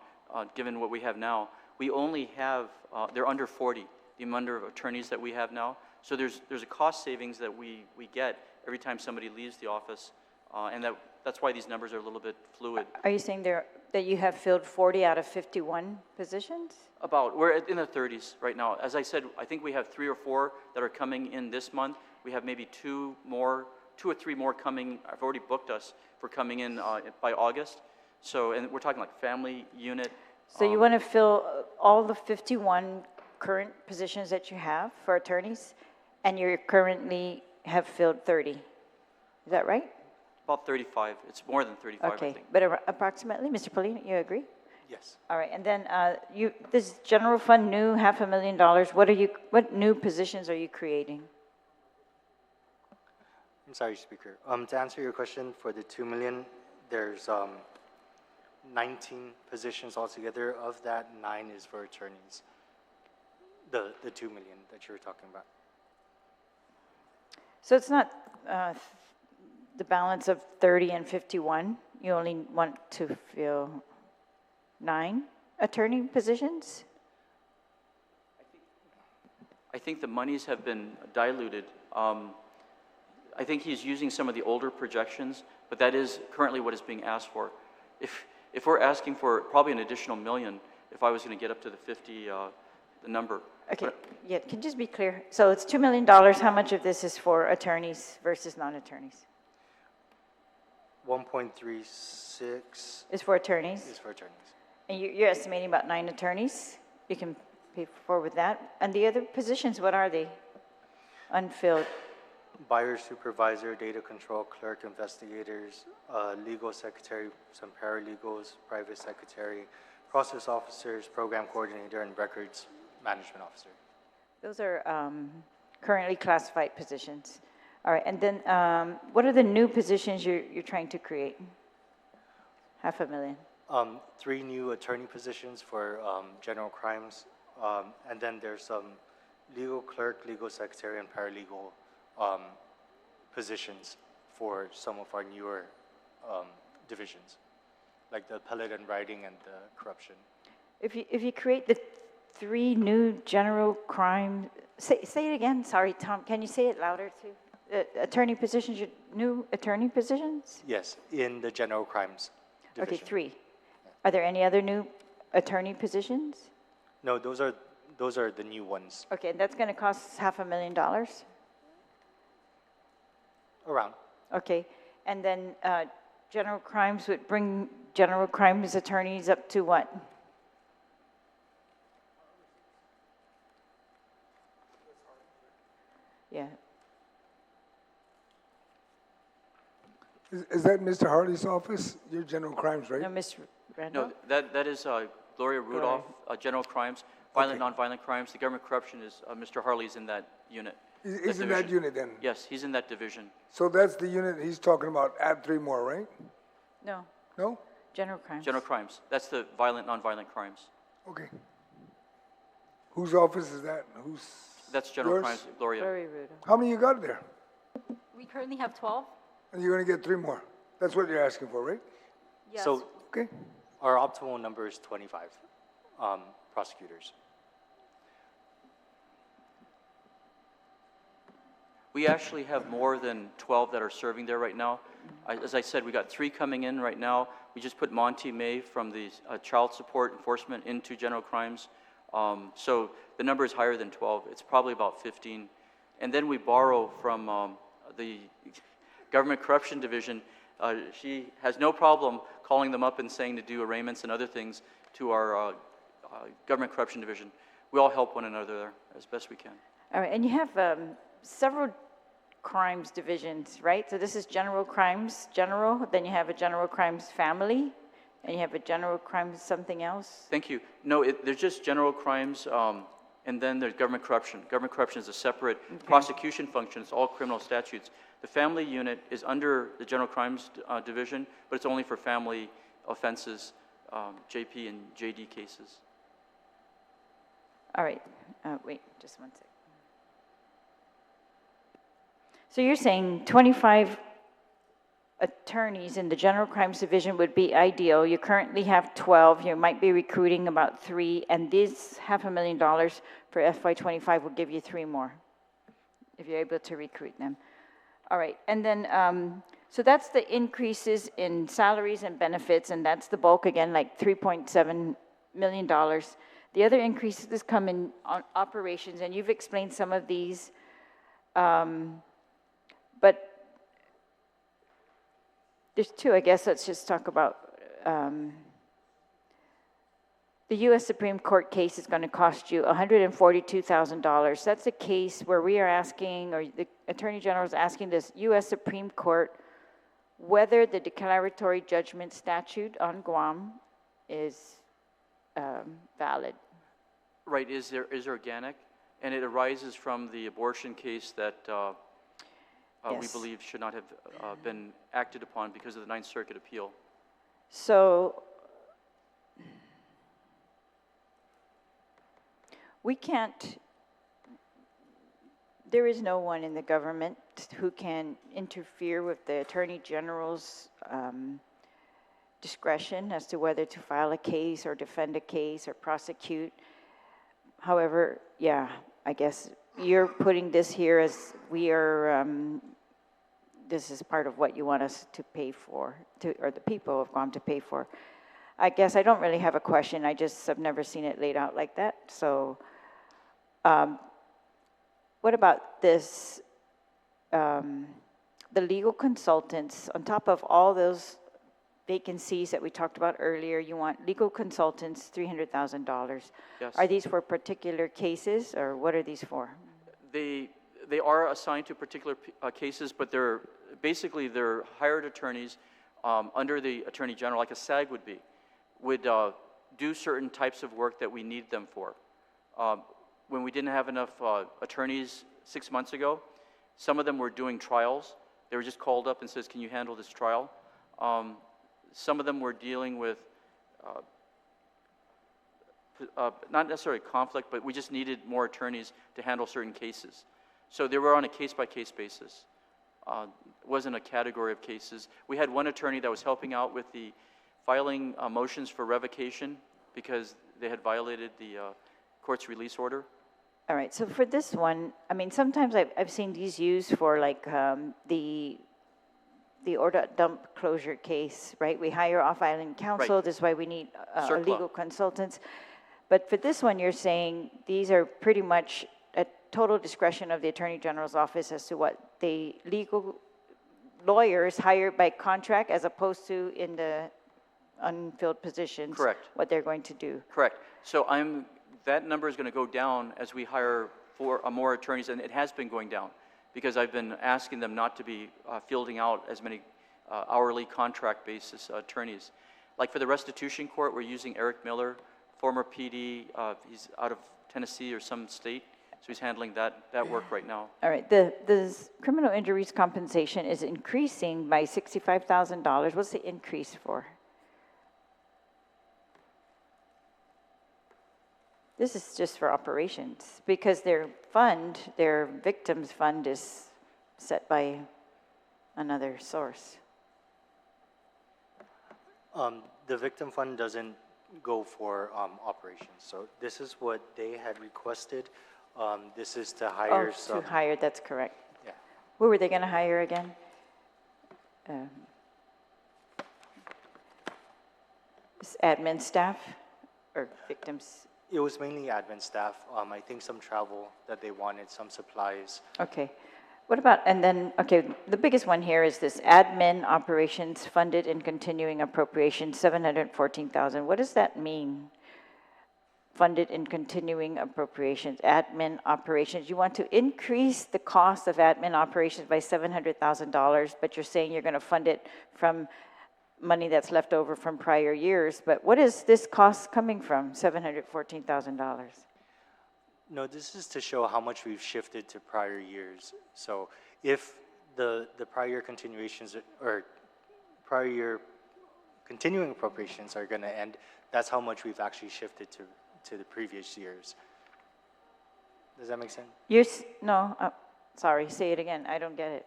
given what we have now. We only have, they're under 40, the number of attorneys that we have now. So there's a cost savings that we get every time somebody leaves the office, and that's why these numbers are a little bit fluid. Are you saying that you have filled 40 out of 51 positions? We're in the 30s right now. As I said, I think we have 3 or 4 that are coming in this month. We have maybe 2 or 3 more coming. I've already booked us for coming in by August. So, and we're talking like family unit. So you want to fill all the 51 current positions that you have for attorneys, and you currently have filled 30. Is that right? About 35. It's more than 35, I Okay, think. but approximately, Mr. Polino, you agree? Yes. All right, and then this general fund new $500,000, what new positions are you creating? I'm sorry, Speaker. To answer your question, for the 2 million, there's 19 positions altogether. Of that, 9 is for attorneys. The 2 million that you were talking about. So it's not the balance of 30 and 51. You only want to fill 9 attorney positions? I think the monies have been diluted. I think he's using some of the older projections, but that is currently what is being asked for. If we're asking for probably an additional $1 million, if I was going to get up to the 50, the number. Okay, yeah, can you just be clear? So it's $2 million. How much of this is for attorneys versus non-attorneys? 1.36 Is for attorneys? is for attorneys. And you're estimating about 9 attorneys? You can pay forward with that. And the other positions, what are they? Unfilled. Buyer supervisor, data control clerk, investigators, legal secretary, some paralegals, private secretary, process officers, program coordinator, and records management officer. Those are currently classified positions. All right, and then what are the new positions you're trying to create? $500,000. 3 new attorney positions for general crimes, and then there's some legal clerk, legal secretary, and paralegal positions for some of our newer divisions, like the appellate and writing and the corruption. If you create the 3 new general crime, say it again. Sorry, Tom. Can you say it louder too? Attorney positions, new attorney positions? Yes, in the general crimes division. Okay, 3. Are there any other new attorney positions? No, those are the new ones. Okay, and that's going to cost $500,000? Around. Okay, and then general crimes would bring general crimes attorneys up to what? Yeah. Is that Mr. Harley's office, your general crimes, right? No, Ms. Randall? No, that is Gloria Rudolph, general crimes, violent, nonviolent crimes. The government corruption is, Mr. Harley's in that unit. He's in that unit then? Yes, he's in that division. So that's the unit he's talking about, add 3 more, right? No, No? general crimes. General crimes. That's the violent, nonviolent crimes. Okay. Whose office is that? That's general Yours? crimes, Gloria. Very rude. How many you got there? We currently have 12. And you're gonna get 3 more? That's what you're asking for, right? Yes. So Okay. our optimal number is 25 prosecutors. We actually have more than 12 that are serving there right now. As I said, we got 3 coming in right now. We just put Monty May from the child support enforcement into general crimes. So the number is higher than 12. It's probably about 15. And then we borrow from the government corruption division. She has no problem calling them up and saying to do arraignments and other things to our government corruption division. We all help one another there as best we can. All right, and you have several crimes divisions, right? So this is general crimes, general, then you have a general crimes family, and you have a general crimes something else? Thank you. No, there's just general crimes, and then there's government corruption. Government corruption is a separate prosecution function. It's all criminal statutes. The family unit is under the general crimes division, but it's only for family offenses. JP and JD cases. All right, wait, just one sec. So you're saying 25 attorneys in the General Crimes Division would be ideal. You currently have 12, you might be recruiting about 3, and this $500,000 for FY25 will give you 3 more, if you're able to recruit them. All right, and then, so that's the increases in salaries and benefits, and that's the bulk again, like $3.7 million. The other increases come in on operations, and you've explained some of these, but there's 2, I guess. Let's just talk about the U.S. Supreme Court case is going to cost you $142,000. That's a case where we are asking, or the Attorney General is asking this U.S. Supreme Court whether the declaratory judgment statute on Guam is valid. Right, is organic, and it arises from the abortion case that we Yes. believe should not have been acted upon because of the Ninth Circuit appeal. So we can't, there is no one in the government who can interfere with the Attorney General's discretion as to whether to file a case or defend a case or prosecute. However, yeah, I guess you're putting this here as we are, this is part of what you want us to pay for, or the people of Guam to pay for. I guess I don't really have a question. I just have never seen it laid out like that. So what about this, the legal consultants, on top of all those vacancies that we talked about earlier, you want legal consultants, $300,000. Yes. Are these for particular cases, or what are these for? They are assigned to particular cases, but they're hired attorneys under the Attorney General, like a SAG would be, would do certain types of work that we need them for. When we didn't have enough attorneys 6 months ago, some of them were doing trials. They were just called up and says, can you handle this trial? Some of them were dealing with not necessarily conflict, but we just needed more attorneys to handle certain cases. So they were on a case-by-case basis. It wasn't a category of cases. We had one attorney that was helping out with the filing motions for revocation because they had violated the court's release order. All right, so for this one, I mean, sometimes I've seen these used for like the order dump closure case, right? We hire off-island counsel, Right. this is why we need CERCLA. legal consultants. But for this one, you're saying these are pretty much at total discretion of the Attorney General's office as to what the legal lawyers hired by contract as opposed to in the unfilled positions. Correct. What they're going to do. Correct. So that number is going to go down as we hire more attorneys, and it has been going down because I've been asking them not to be fielding out as many hourly contract basis attorneys. Like for the restitution court, we're using Eric Miller, former PD. He's out of Tennessee or some state, so he's handling that work right now. All right, the criminal injuries compensation is increasing by $65,000. What's the increase for? This is just for operations, because their victims fund is set by another source. The victim fund doesn't go for operations. So this is what they had requested. This is to hire To hire, that's correct. Yeah. Who were they going to hire again? Is admin staff or victims? It was mainly admin staff. I think some travel that they wanted, some supplies. Okay. What about, and then, okay, the biggest one here is this admin operations funded in continuing appropriation, $714,000. What does that mean? Funded in continuing appropriations, admin operations. You want to increase the cost of admin operations by $700,000, but you're saying you're going to fund it from money that's left over from prior years. But what is this cost coming from, $714,000? No, this is to show how much we've shifted to prior years. So if the prior year continuations or prior year continuing appropriations are going to end, that's how much we've actually shifted to the previous years. Does that make sense? No, sorry, say it again, I don't get it.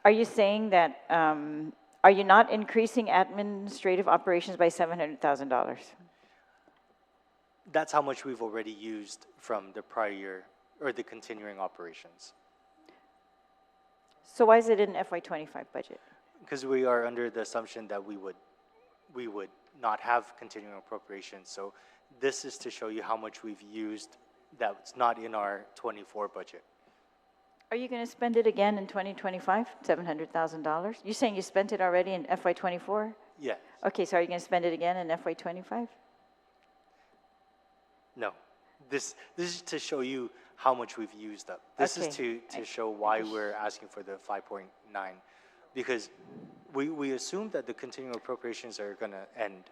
Are you saying that, are you not increasing administrative operations by $700,000? That's how much we've already used from the prior year, or the continuing operations. So why is it in FY25 budget? Because we are under the assumption that we would not have continuing appropriations. So this is to show you how much we've used that's not in our 24 budget. Are you going to spend it again in 2025, $700,000? You're saying you spent it already in FY24? Yeah. Okay, so are you going to spend it again in FY25? No. This is to show you how much we've used up. This is Okay. to show why we're asking for the 5.9. Because we assume that the continuing appropriations are going to end.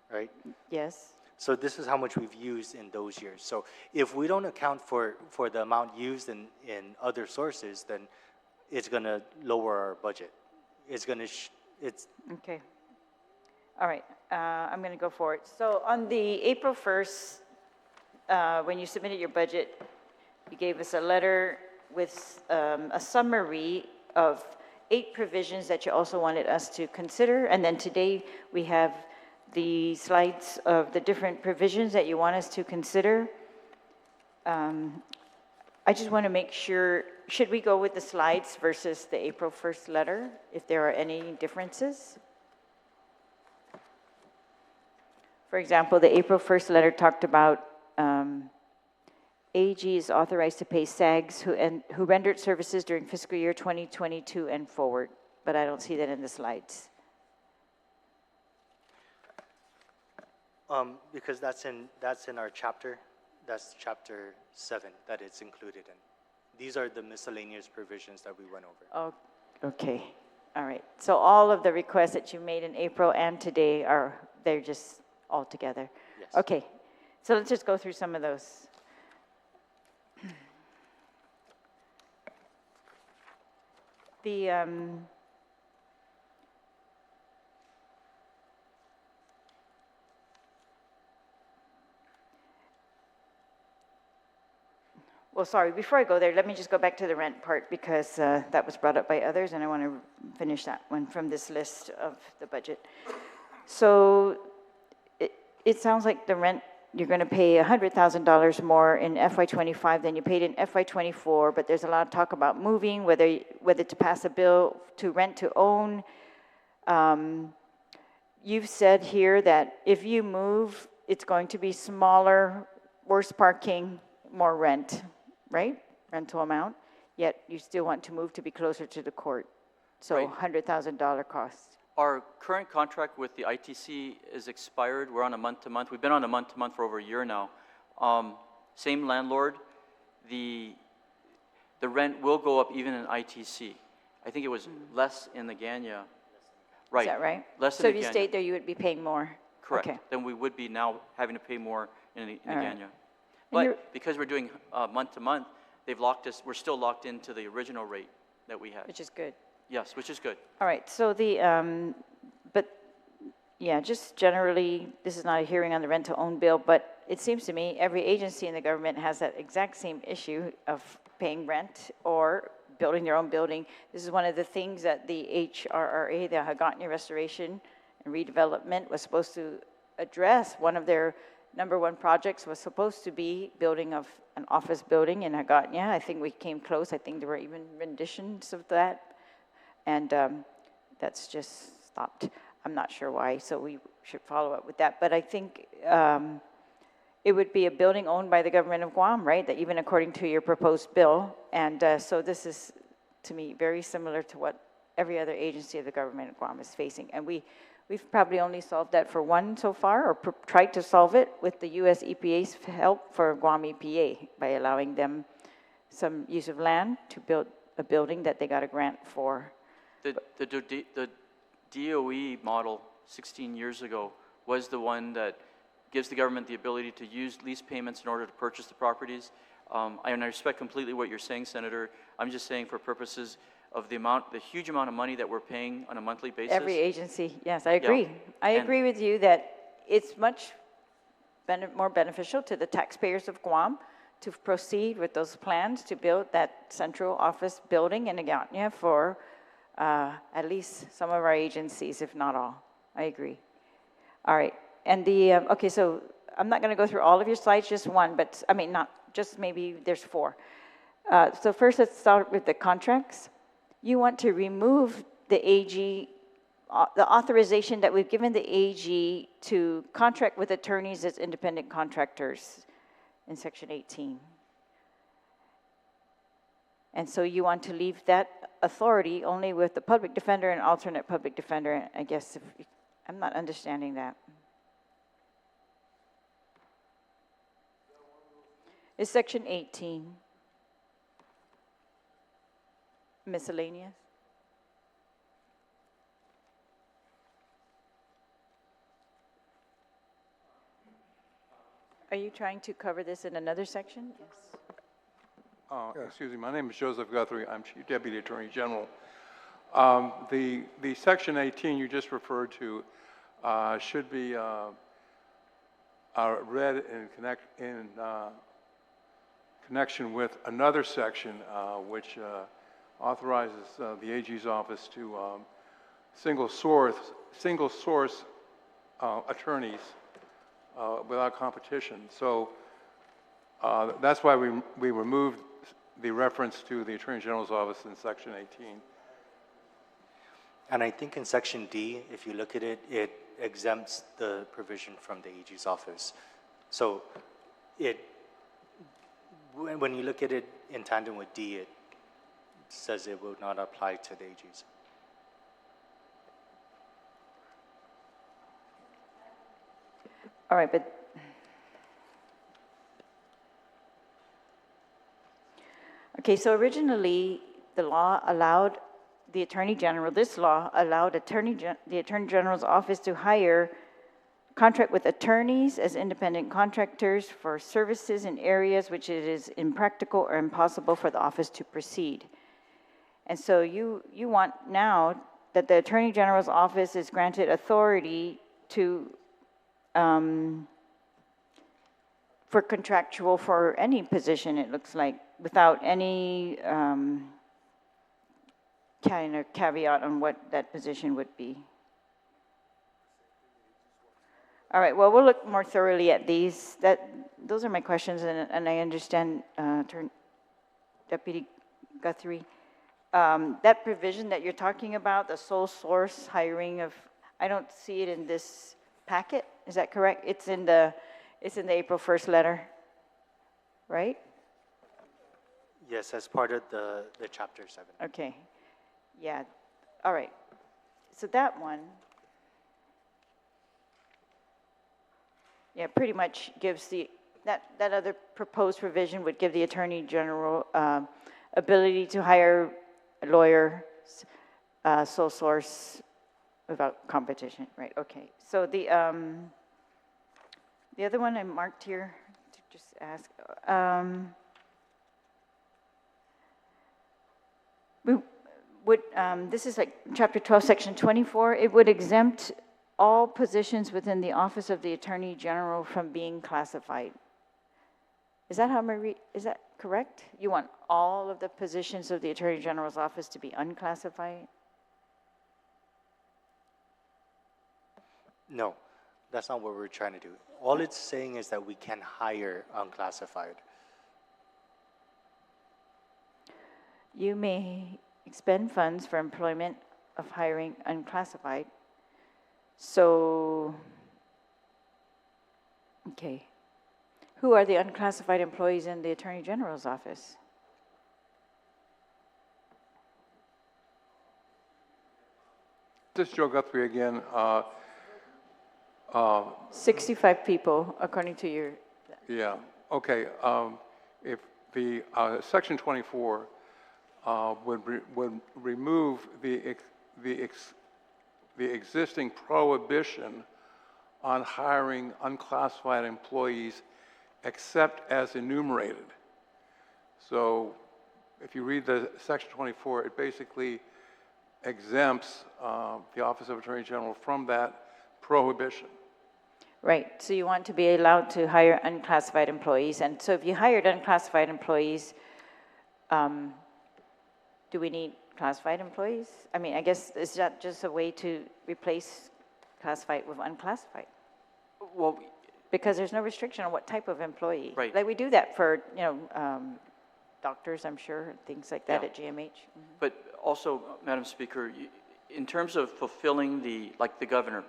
Right? Yes. So this is how much we've used in those years. So if we don't account for the amount used in other sources, then it's going to lower our budget. It's going to, Okay. All right, I'm going to go for it. So on the April 1st, when you submitted your budget, you gave us a letter with a summary of 8 provisions that you also wanted us to consider. And then today we have the slides of the different provisions that you want us to consider. I just want to make sure, should we go with the slides versus the April 1st letter, if there are any differences? For example, the April 1st letter talked about AG is authorized to pay SAGs who rendered services during fiscal year 2022 and forward, but I don't see that in the slides. because that's in our chapter. That's chapter 7 that it's included in. These are the miscellaneous provisions that we went over. Oh, okay, all right. So all of the requests that you made in April and today they're just all together? Yes. Okay, so let's just go through some of those. Well, sorry, before I go there, let me just go back to the rent part because that was brought up by others and I want to finish that one from this list of the budget. So it sounds like the rent, you're going to pay $100,000 more in FY25 than you paid in FY24, but there's a lot of talk about moving, whether to pass a bill to rent to own. You've said here that if you move, it's going to be smaller, worse parking, more rent, right? Rental amount, yet you still want to move to be closer to the court. So Right. $100,000 cost. Our current contract with the ITC is expired. We're on a month-to-month. We've been on a month-to-month for over a year now. Same landlord. The rent will go up even in ITC. I think it was less in the Ganya. Right. Is that right? Less So in if the you Ganya. stayed there, you would be paying more? Correct. Okay. Then we would be now having to pay more in the All right. Ganya. you're- But because we're doing month-to-month, they've locked us, we're still locked into the original rate that we had. Which is good. Yes, which is good. All right, so but yeah, just generally, this is not a hearing on the rent-to-own bill, but it seems to me every agency in the government has that exact same issue of paying rent or building their own building. This is one of the things that the HRRA, the Hagonya Restoration and Redevelopment, was supposed to address. One of their #1 projects was supposed to be building of an office building in Hagonya. I think we came close. I think there were even renditions of that. And that's just stopped. I'm not sure why, so we should follow up with that. But I think it would be a building owned by the government of Guam, right? That even according to your proposed bill. And so this is, to me, very similar to what every other agency of the government of Guam is facing. And we've probably only solved that for one so far, or tried to solve it with the U.S. EPA's help for Guam EPA by allowing them some use of land to build a building that they got a grant for. The DOE model 16 years ago was the one that gives the government the ability to use lease payments in order to purchase the properties. And I respect completely what you're saying, Senator. I'm just saying for purposes of the huge amount of money that we're paying on a monthly basis. Every agency, yes, I agree. I agree with you that it's much more beneficial to the taxpayers of Guam to proceed with those plans to build that central office building in Agaña for at least some of our agencies, if not all. I agree. All right, and okay, so I'm not gonna go through all of your slides, just one, but, I mean, not, just maybe there's 4. So first, let's start with the contracts. You want to remove the AG, the authorization that we've given the AG to contract with attorneys as independent contractors in Section 18. And so you want to leave that authority only with the public defender and alternate public defender, I guess, I'm not understanding that. It's Section 18. Miscellaneous. Are you trying to cover this in another section? Yes. Excuse me, my name is Joseph Guthrie. I'm Chief Deputy Attorney General. The Section 18 you just referred to should be read in connection with another section which authorizes the AG's office to single source attorneys without competition. So that's why we removed the reference to the Attorney General's office in Section 18. And I think in Section D, if you look at it, it exempts the provision from the AG's office. So when you look at it in tandem with D, it says it will not apply to the AGs. All right, but okay, so originally the law allowed the Attorney General, this law allowed the Attorney General's office to contract with attorneys as independent contractors for services in areas which it is impractical or impossible for the office to proceed. And so you want now that the Attorney General's office is granted authority to for contractual for any position, it looks like, without any kind of caveat on what that position would be. All right, well, we'll look more thoroughly at these. Those are my questions, and I understand, Deputy Guthrie. That provision that you're talking about, the sole source hiring of, I don't see it in this packet. Is that correct? It's in the April 1st letter, right? Yes, as part of the Chapter 7. Okay, yeah, all right. So that one, yeah, pretty much gives that other proposed provision would give the Attorney General ability to hire a lawyer, sole source, without competition, right? Okay. So the other one I marked here to just ask, this is like Chapter 12, Section 24. It would exempt all positions within the Office of the Attorney General from being classified. Is that how is that correct? You want all of the positions of the Attorney General's office to be unclassified? No, that's not what we're trying to do. All it's saying is that we can hire unclassified. You may expend funds for employment of hiring unclassified. So, okay. Who are the unclassified employees in the Attorney General's office? This is Joe Guthrie again. 65 people, according to your... Yeah, okay. If the Section 24 would remove the existing prohibition on hiring unclassified employees except as enumerated. So if you read the Section 24, it basically exempts the Office of Attorney General from that prohibition. Right, so you want to be allowed to hire unclassified employees, and so if you hired unclassified employees, do we need classified employees? I mean, I guess, is that just a way to replace classified with unclassified? Well, Because there's no restriction on what type of employee. Right. Like we do that for, doctors, I'm sure, things like that Yeah. at GMH. but also, Madam Speaker, in terms of fulfilling like the governor,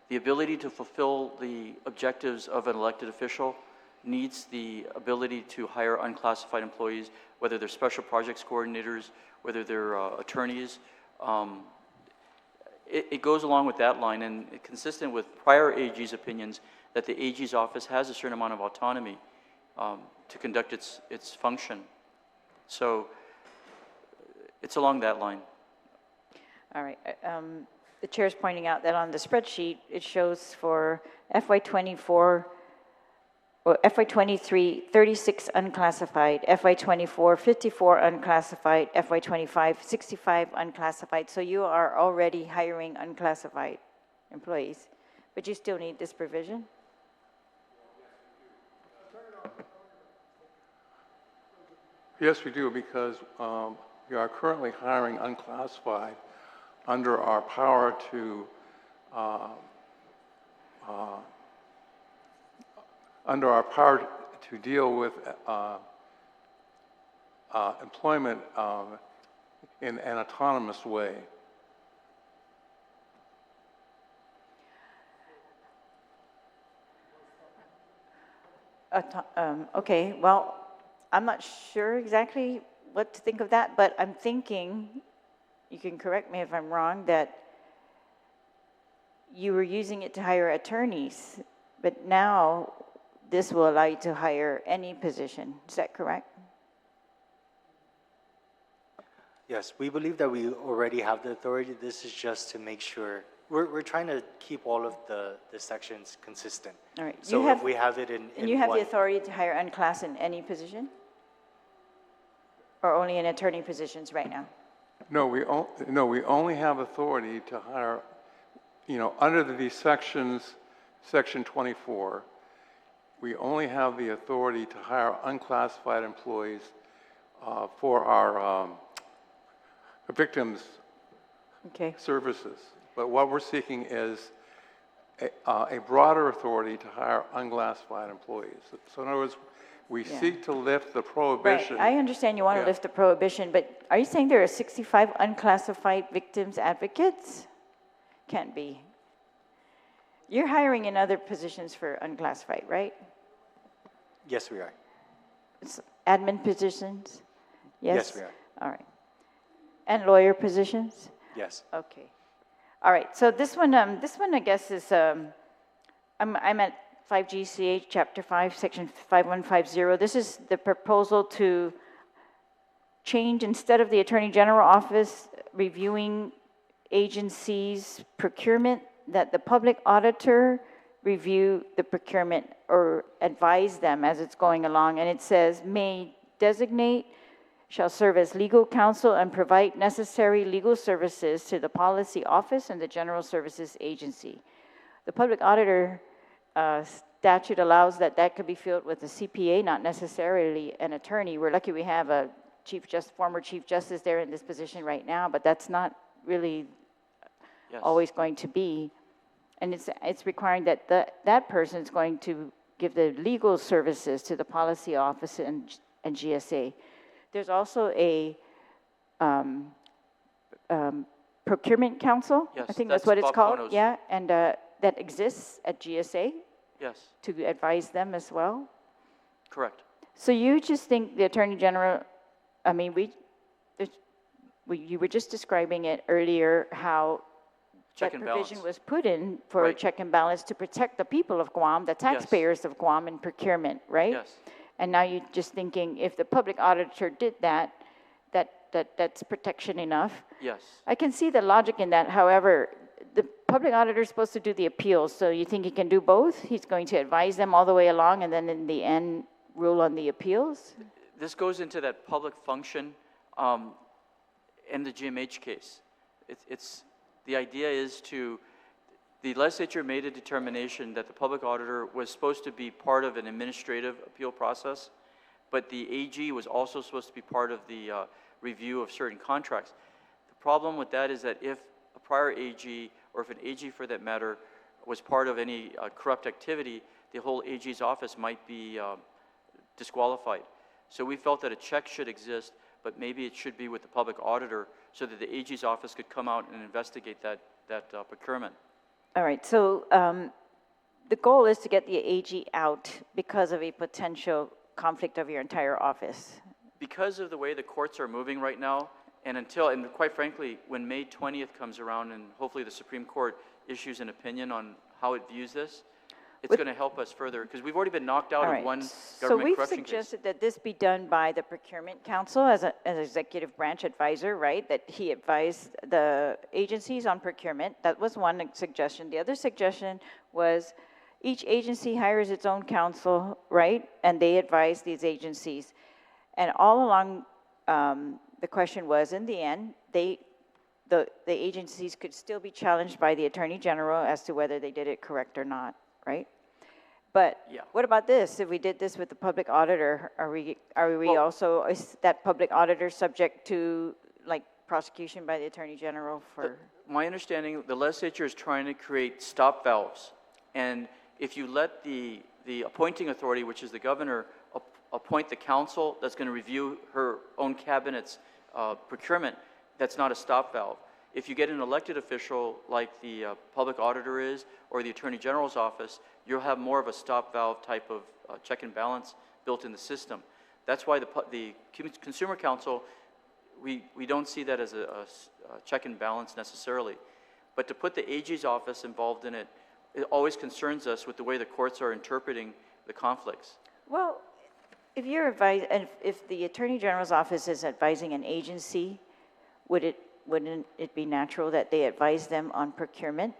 the ability to fulfill the objectives of an elected official needs the ability to hire unclassified employees, whether they're special projects coordinators, whether they're attorneys. It goes along with that line, and consistent with prior AG's opinions, that the AG's office has a certain amount of autonomy to conduct its function. So it's along that line. All right, the chair's pointing out that on the spreadsheet, it shows for FY24, or FY23, 36 unclassified, FY24, 54 unclassified, FY25, 65 unclassified. So you are already hiring unclassified employees, but you still need this provision? Yes, we do, because we are currently hiring unclassified under our power to deal with employment in an autonomous way. Okay, well, I'm not sure exactly what to think of that, but I'm thinking, you can correct me if I'm wrong, that you were using it to hire attorneys, but now this will allow you to hire any position. Is that correct? Yes, we believe that we already have the authority. This is just to make sure, we're trying to keep all of the sections consistent. All right. So if we have it in And you have one- the authority to hire unclass in any position? Or only in attorney positions right now? No, we only have authority to hire, under these sections, Section 24, we only have the authority to hire unclassified employees for our victims' Okay. services. But what we're seeking is a broader authority to hire unclassified employees. So in other words, we Yeah. seek to lift the Right, prohibition. I understand you want to Yeah. lift the prohibition, but are you saying there are 65 unclassified victims advocates? Can't be. You're hiring in other positions for unclassified, right? Yes, we are. It's admin positions? Yes? Yes, we are. All right. And lawyer positions? Yes. Okay. All right, so this one I guess is, I'm at 5 GCH, Chapter 5, Section 5150. This is the proposal to change, instead of the Attorney General Office reviewing agencies' procurement, that the public auditor review the procurement or advise them as it's going along. And it says, may designate, shall serve as legal counsel and provide necessary legal services to the policy office and the general services agency. The public auditor statute allows that could be filled with a CPA, not necessarily an attorney. We're lucky we have a former Chief Justice there in this position right now, but that's not really Yes. always going to be. And it's requiring that that person is going to give the legal services to the policy office and GSA. There's also a procurement council. Yes, I think that's that's what it's Bob called. Kono's. Yeah, and that exists at GSA Yes, to advise them as well. correct. So you just think the Attorney General, I mean, you were just describing it earlier, how Check that and provision balance. was put in for Right. check and balance to protect the people of Guam, the taxpayers of Guam in procurement, right? Yes, And now you're just thinking, if the public auditor did that's protection enough. yes. I can see the logic in that. However, the public auditor is supposed to do the appeals, so you think he can do both? He's going to advise them all the way along and then in the end rule on the appeals? This goes into that public function and the GMH case. The idea is the legislature made a determination that the public auditor was supposed to be part of an administrative appeal process, but the AG was also supposed to be part of the review of certain contracts. The problem with that is that if a prior AG, or if an AG for that matter, was part of any corrupt activity, the whole AG's office might be disqualified. So we felt that a check should exist, but maybe it should be with the public auditor so that the AG's office could come out and investigate that procurement. All right, so the goal is to get the AG out because of a potential conflict of your entire office. Because of the way the courts are moving right now, and quite frankly, when May 20th comes around and hopefully the Supreme Court issues an opinion on how it views this, it's going to help us further, because we've already been knocked out of one government corruption case. So we've suggested that this be done by the Procurement Council as an executive branch advisor, right? That he advised the agencies on procurement. That was one suggestion. The other suggestion was each agency hires its own counsel, right? And they advise these agencies. And all along, the question was, in the end, the agencies could still be challenged by the Attorney General as to whether they did it correct or not, right? But what about this? If we did this with the public auditor, are we also, is that public auditor subject to like prosecution by the Attorney General for? My understanding, the legislature is trying to create stop valves. And if you let the appointing authority, which is the governor, appoint the council that's going to review her own cabinet's procurement, that's not a stop valve. If you get an elected official like the public auditor is, or the Attorney General's office, you'll have more of a stop valve type of check and balance built in the system. That's why the Consumer Council, we don't see that as a check and balance necessarily. But to put the AG's office involved in it, it always concerns us with the way the courts are interpreting the conflicts. Well, if if the Attorney General's office is advising an agency, wouldn't it be natural that they advise them on procurement?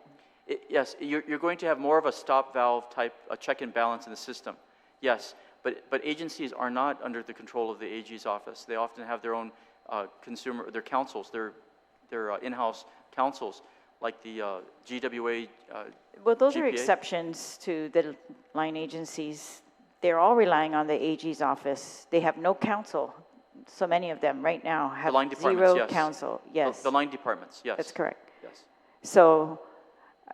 Yes, you're going to have more of a stop valve type, a check and balance in the system. Yes, but agencies are not under the control of the AG's office. They often have their own their councils, their in-house councils, like the GWA. Well, those are GPA. exceptions to the line agencies. They're all relying on the AG's office. They have no counsel. So many of them right now have line departments, zero yes. counsel. Yes. The line departments, yes. That's correct. Yes. So,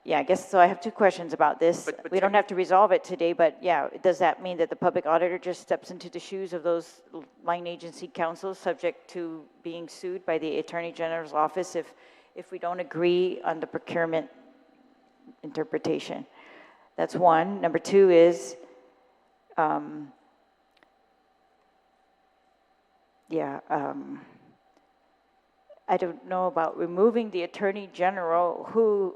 yeah, I guess, so I have two questions about this. But We don't have to resolve it today, but yeah, does that mean that the public auditor just steps into the shoes of those line agency councils subject to being sued by the Attorney General's office if we don't agree on the procurement interpretation? That's one. Number two is, I don't know about removing the Attorney General, who,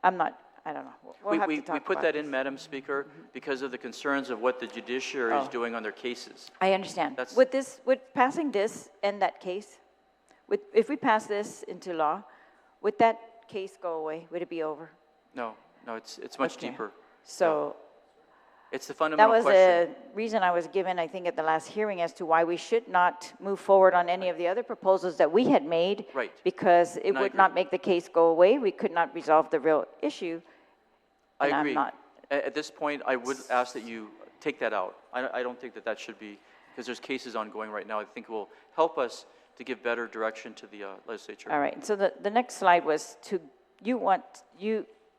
I don't know. We'll have to talk We put about that this. in, Madam Speaker, because of the concerns of what the judiciary is doing on their cases. I understand. That's- Would passing this end that case? If we pass this into law, would that case go away? Would it be over? No, it's much Okay. deeper. So It's the that fundamental was question. a reason I was given, I think, at the last hearing as to why we should not move forward on any of the other proposals that we had made. Right. Because it And I would agree. not make the case go away. We could not resolve the real issue. I and I'm agree. not- At this point, I would ask that you take that out. I don't think that should be, because there's cases ongoing right now. I think it will help us to give better direction to the legislature. All right, so the next slide was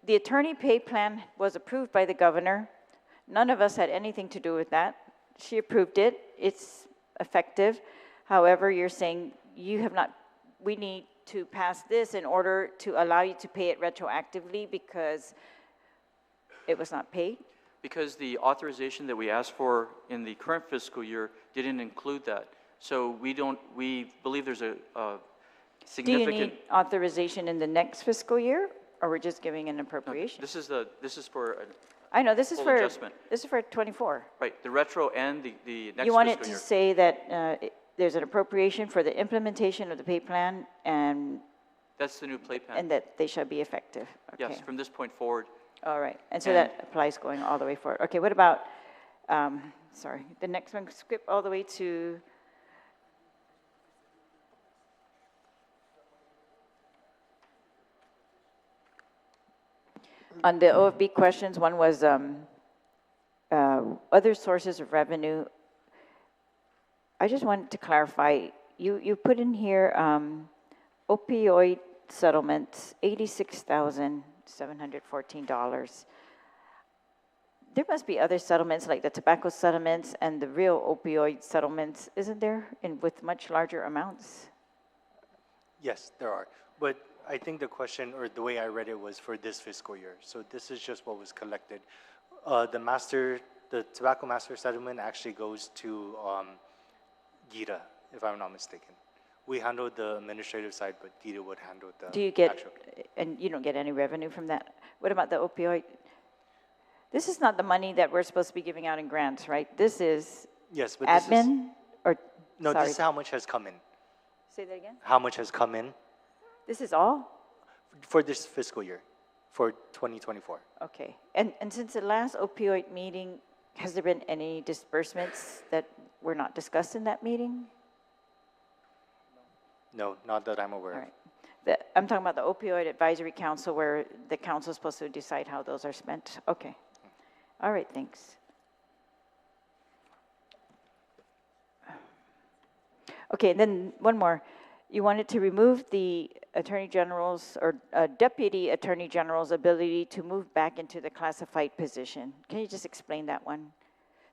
the attorney pay plan was approved by the governor. None of us had anything to do with that. She approved it, it's effective. However, you're saying we need to pass this in order to allow you to pay it retroactively because it was not paid? Because the authorization that we asked for in the current fiscal year didn't include that. So we believe there's a Do you significant. need authorization in the next fiscal year, or we're just giving an appropriation? This is for, I know, this is full for, adjustment. this is for 24. right, the retro and the next You want it fiscal to year. say that there's an appropriation for the implementation of the pay plan and That's the new play plan. that they shall be effective? Okay. Yes, from this point forward. All right, and so And- that applies going all the way forward. Okay, what about, sorry, the next one, skip all the way to On the OFB questions, one was other sources of revenue. I just wanted to clarify, you put in here opioid settlements, $86,714. There must be other settlements, like the tobacco settlements and the real opioid settlements, isn't there, with much larger amounts? Yes, there are. But I think the question, or the way I read it, was for this fiscal year. So this is just what was collected. The tobacco master settlement actually goes to GITA, if I'm not mistaken. We handled the administrative side, but GITA would handle the Do you get, actual. and you don't get any revenue from that? What about the opioid? This is not the money that we're supposed to be giving out in grants, right? This is Yes, but this is, admin, or, no, sorry. this is how much has come in. Say that again? How much has come in This is all? for this fiscal year, for 2024. Okay. And since the last opioid meeting, has there been any disbursements that were not discussed in that meeting? No, not that I'm aware All of. right. I'm talking about the opioid advisory council where the council is supposed to decide how those are spent. Okay. All right, thanks. Okay, and then one more. You wanted to remove the attorney general's or deputy attorney general's ability to move back into the classified position. Can you just explain that one?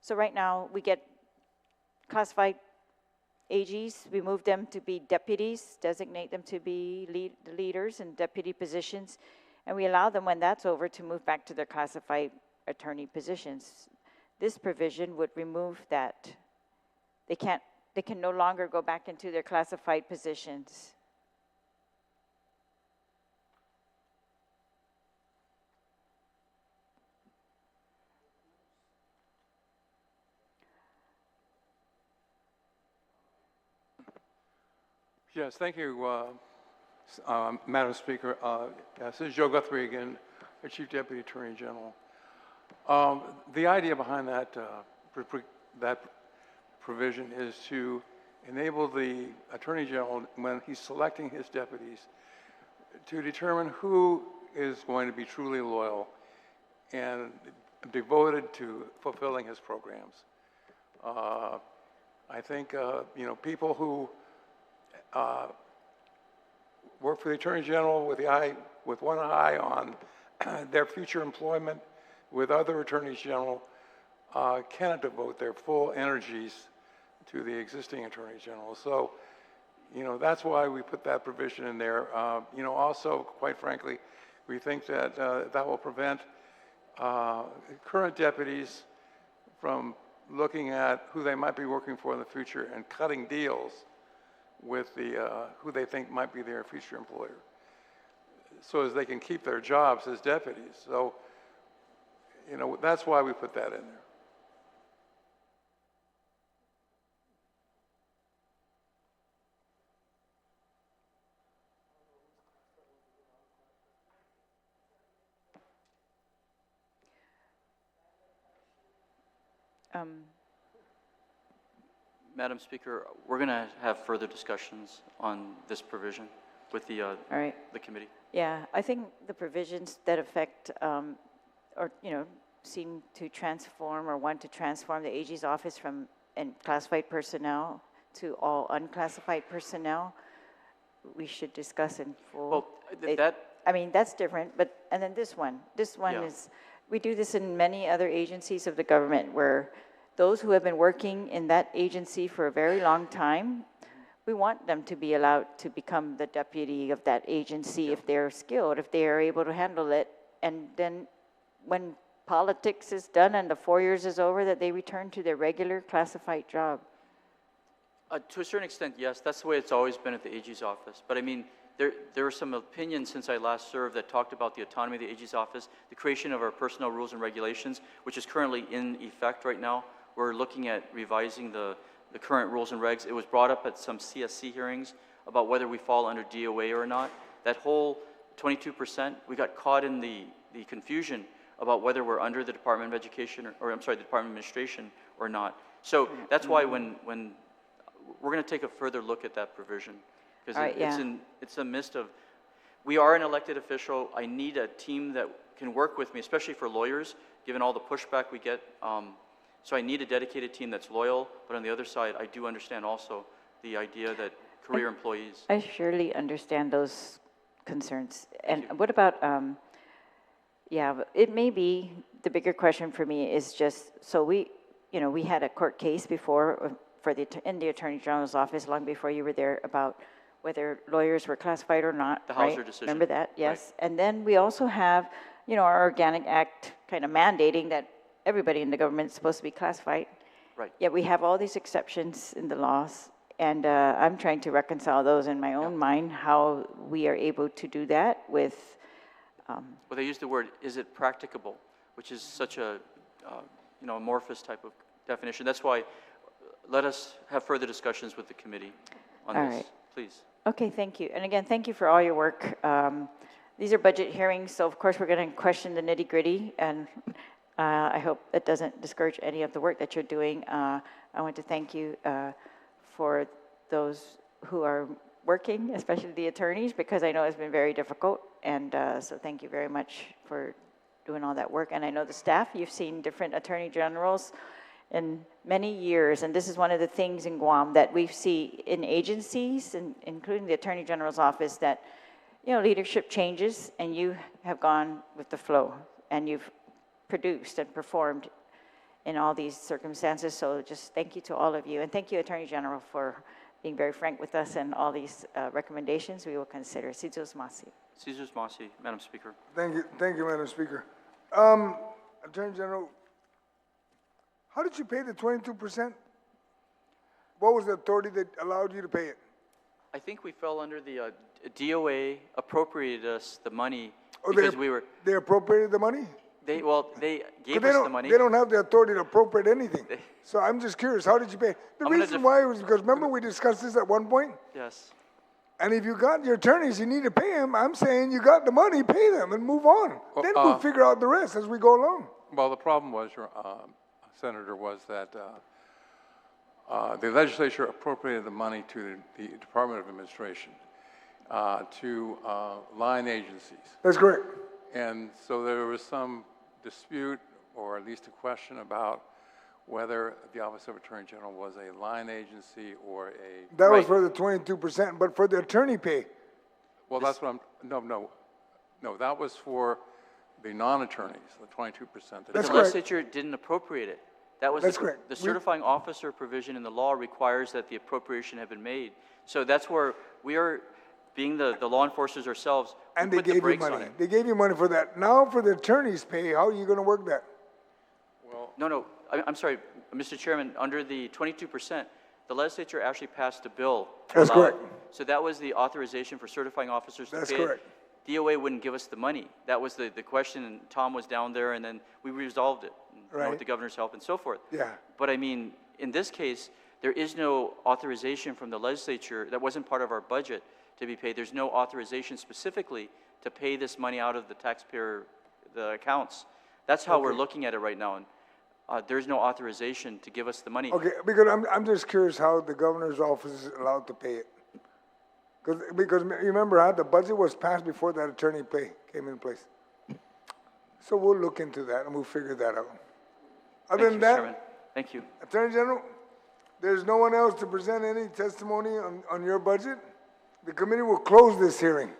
So right now, we get classified AGs, we move them to be deputies, designate them to be leaders in deputy positions, and we allow them, when that's over, to move back to their classified attorney positions. This provision would remove that. They can no longer go back into their classified positions. Yes, thank you, Madam Speaker. This is Joe Guthrie again, the Chief Deputy Attorney General. The idea behind that provision is to enable the Attorney General, when he's selecting his deputies, to determine who is going to be truly loyal and devoted to fulfilling his programs. I think, people who work for the Attorney General with one eye on their future employment with other Attorneys General cannot devote their full energies to the existing Attorney General. So, that's why we put that provision in there. Also, quite frankly, we think that that will prevent current deputies from looking at who they might be working for in the future and cutting deals with who they think might be their future employer, so as they can keep their jobs as deputies. So, that's why we put that in there. Madam Speaker, we're going to have further discussions on this provision with the All right. the committee. Yeah, I think the provisions that affect, seem to transform or want to transform the AG's office from classified personnel to all unclassified personnel, we should discuss in full. Well, That's different, and then this one Yeah. is, we do this in many other agencies of the government where those who have been working in that agency for a very long time, we want them to be allowed to become the deputy of that agency if they're skilled, if they are able to handle it. And then when politics is done and the 4 years is over, that they return to their regular classified job. To a certain extent, yes, that's the way it's always been at the AG's office. But I mean, there are some opinions since I last served that talked about the autonomy of the AG's office, the creation of our personnel rules and regulations, which is currently in effect right now. We're looking at revising the current rules and regs. It was brought up at some CSC hearings about whether we fall under DOA or not. That whole 22%, we got caught in the confusion about whether we're under the Department of Education or the Department of Administration or not. So that's why when we're going to take a further look at that provision, because All right, it's a midst of, we are an elected official. I need a team that can work with me, especially for lawyers, given all the pushback we get. So I need a dedicated team that's loyal, but on the other side, I do understand also the idea that career employees. I surely understand those concerns. And what about, yeah, it may be, the bigger question for me is just, so we had a court case before in the Attorney General's office long before you were there about whether lawyers were classified or not, The right? Hauser decision. Remember that? Yes. Right. And then we also have, our Organic Act kind of mandating that everybody in the government is supposed to be classified. Right. Yet we have all these exceptions in the laws, and I'm trying to reconcile those in my own mind, how we are able to do that with... Well, they use the word, is it practicable, which is such a, amorphous type of definition. That's why let us have further discussions with the committee on All this, right. please. Okay, thank you. And again, thank you for all your work. These are budget hearings, so of course we're going to question the nitty-gritty, and I hope that doesn't discourage any of the work that you're doing. I want to thank you for those who are working, especially the attorneys, because I know it's been very difficult, and so thank you very much for doing all that work. And I know the staff, you've seen different attorney generals in many years, and this is one of the things in Guam that we see in agencies, and including the Attorney General's office, that leadership changes, and you have gone with the flow, and you've produced and performed in all these circumstances. So just thank you to all of you, and thank you, Attorney General, for being very frank with us, and all these recommendations we will consider. Sizos Masi. Caesar's Masi, Madam Speaker. Thank you, Madam Speaker. Attorney General, how did you pay the 22%? What was the authority that allowed you to pay it? I think we fell under the DOA appropriated us the money Oh, because we were, They appropriated the money? they gave But us the money. They don't have the authority to appropriate anything. So I'm just curious, how did you pay? The I'm gonna reason why was because, remember we discussed this at one point? Yes. And if you got your attorneys, you need to pay them. I'm saying you got the money, pay them and move on. Well, Then we'll figure out the rest as we go along. Well, the problem was, Senator, was that the legislature appropriated the money to the Department of Administration to line agencies. That's correct. And so there was some dispute, or at least a question about whether the Office of Attorney General was a line agency or a... That was for the 22%, but for the attorney pay. Well, that's what I'm... No, that was for the non-attorneys, the 22%. That's The correct. legislature didn't appropriate it. That was That's correct. The certifying officer provision in the law requires that the appropriation have been made. So that's where we are, being the law enforcers ourselves, we And they put the gave you brakes on money. it. They gave you money for that. Now for the attorney's pay, how are you going to work that? No, I'm sorry, Mr. Chairman, under the 22%, the legislature actually passed a bill. to That's allow it. correct. So that was the authorization for certifying officers to That's pay it. correct. DOA wouldn't give us the money. That was the question, and Tom was down there, and then we resolved it, Right. with the governor's help and so forth. Yeah. But I mean, in this case, there is no authorization from the legislature, that wasn't part of our budget to be paid. There's no authorization specifically to pay this money out of the taxpayer, the accounts. That's how we're looking at it right now, and there's no authorization to give us the money. Okay, because I'm just curious how the governor's office is allowed to pay it. Because you remember how the budget was passed before that attorney pay came in place. So we'll look into that and we'll figure that out. Other Thank than you, Mr. that, Chairman. Thank you. Attorney General, there's no one else to present any testimony on your budget. The committee will close this hearing.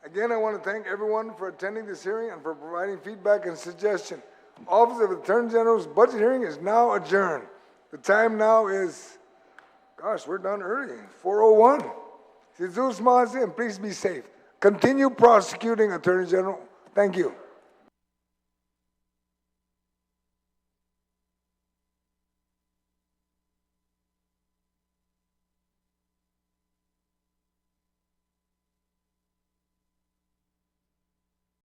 Again, I want to thank everyone for attending this hearing and for providing feedback and suggestion. Office of Attorney General's budget hearing is now adjourned. The time now is, gosh, we're done early, 4:01. Jesus Mazi, and please be safe. Continue prosecuting, Attorney General. Thank you.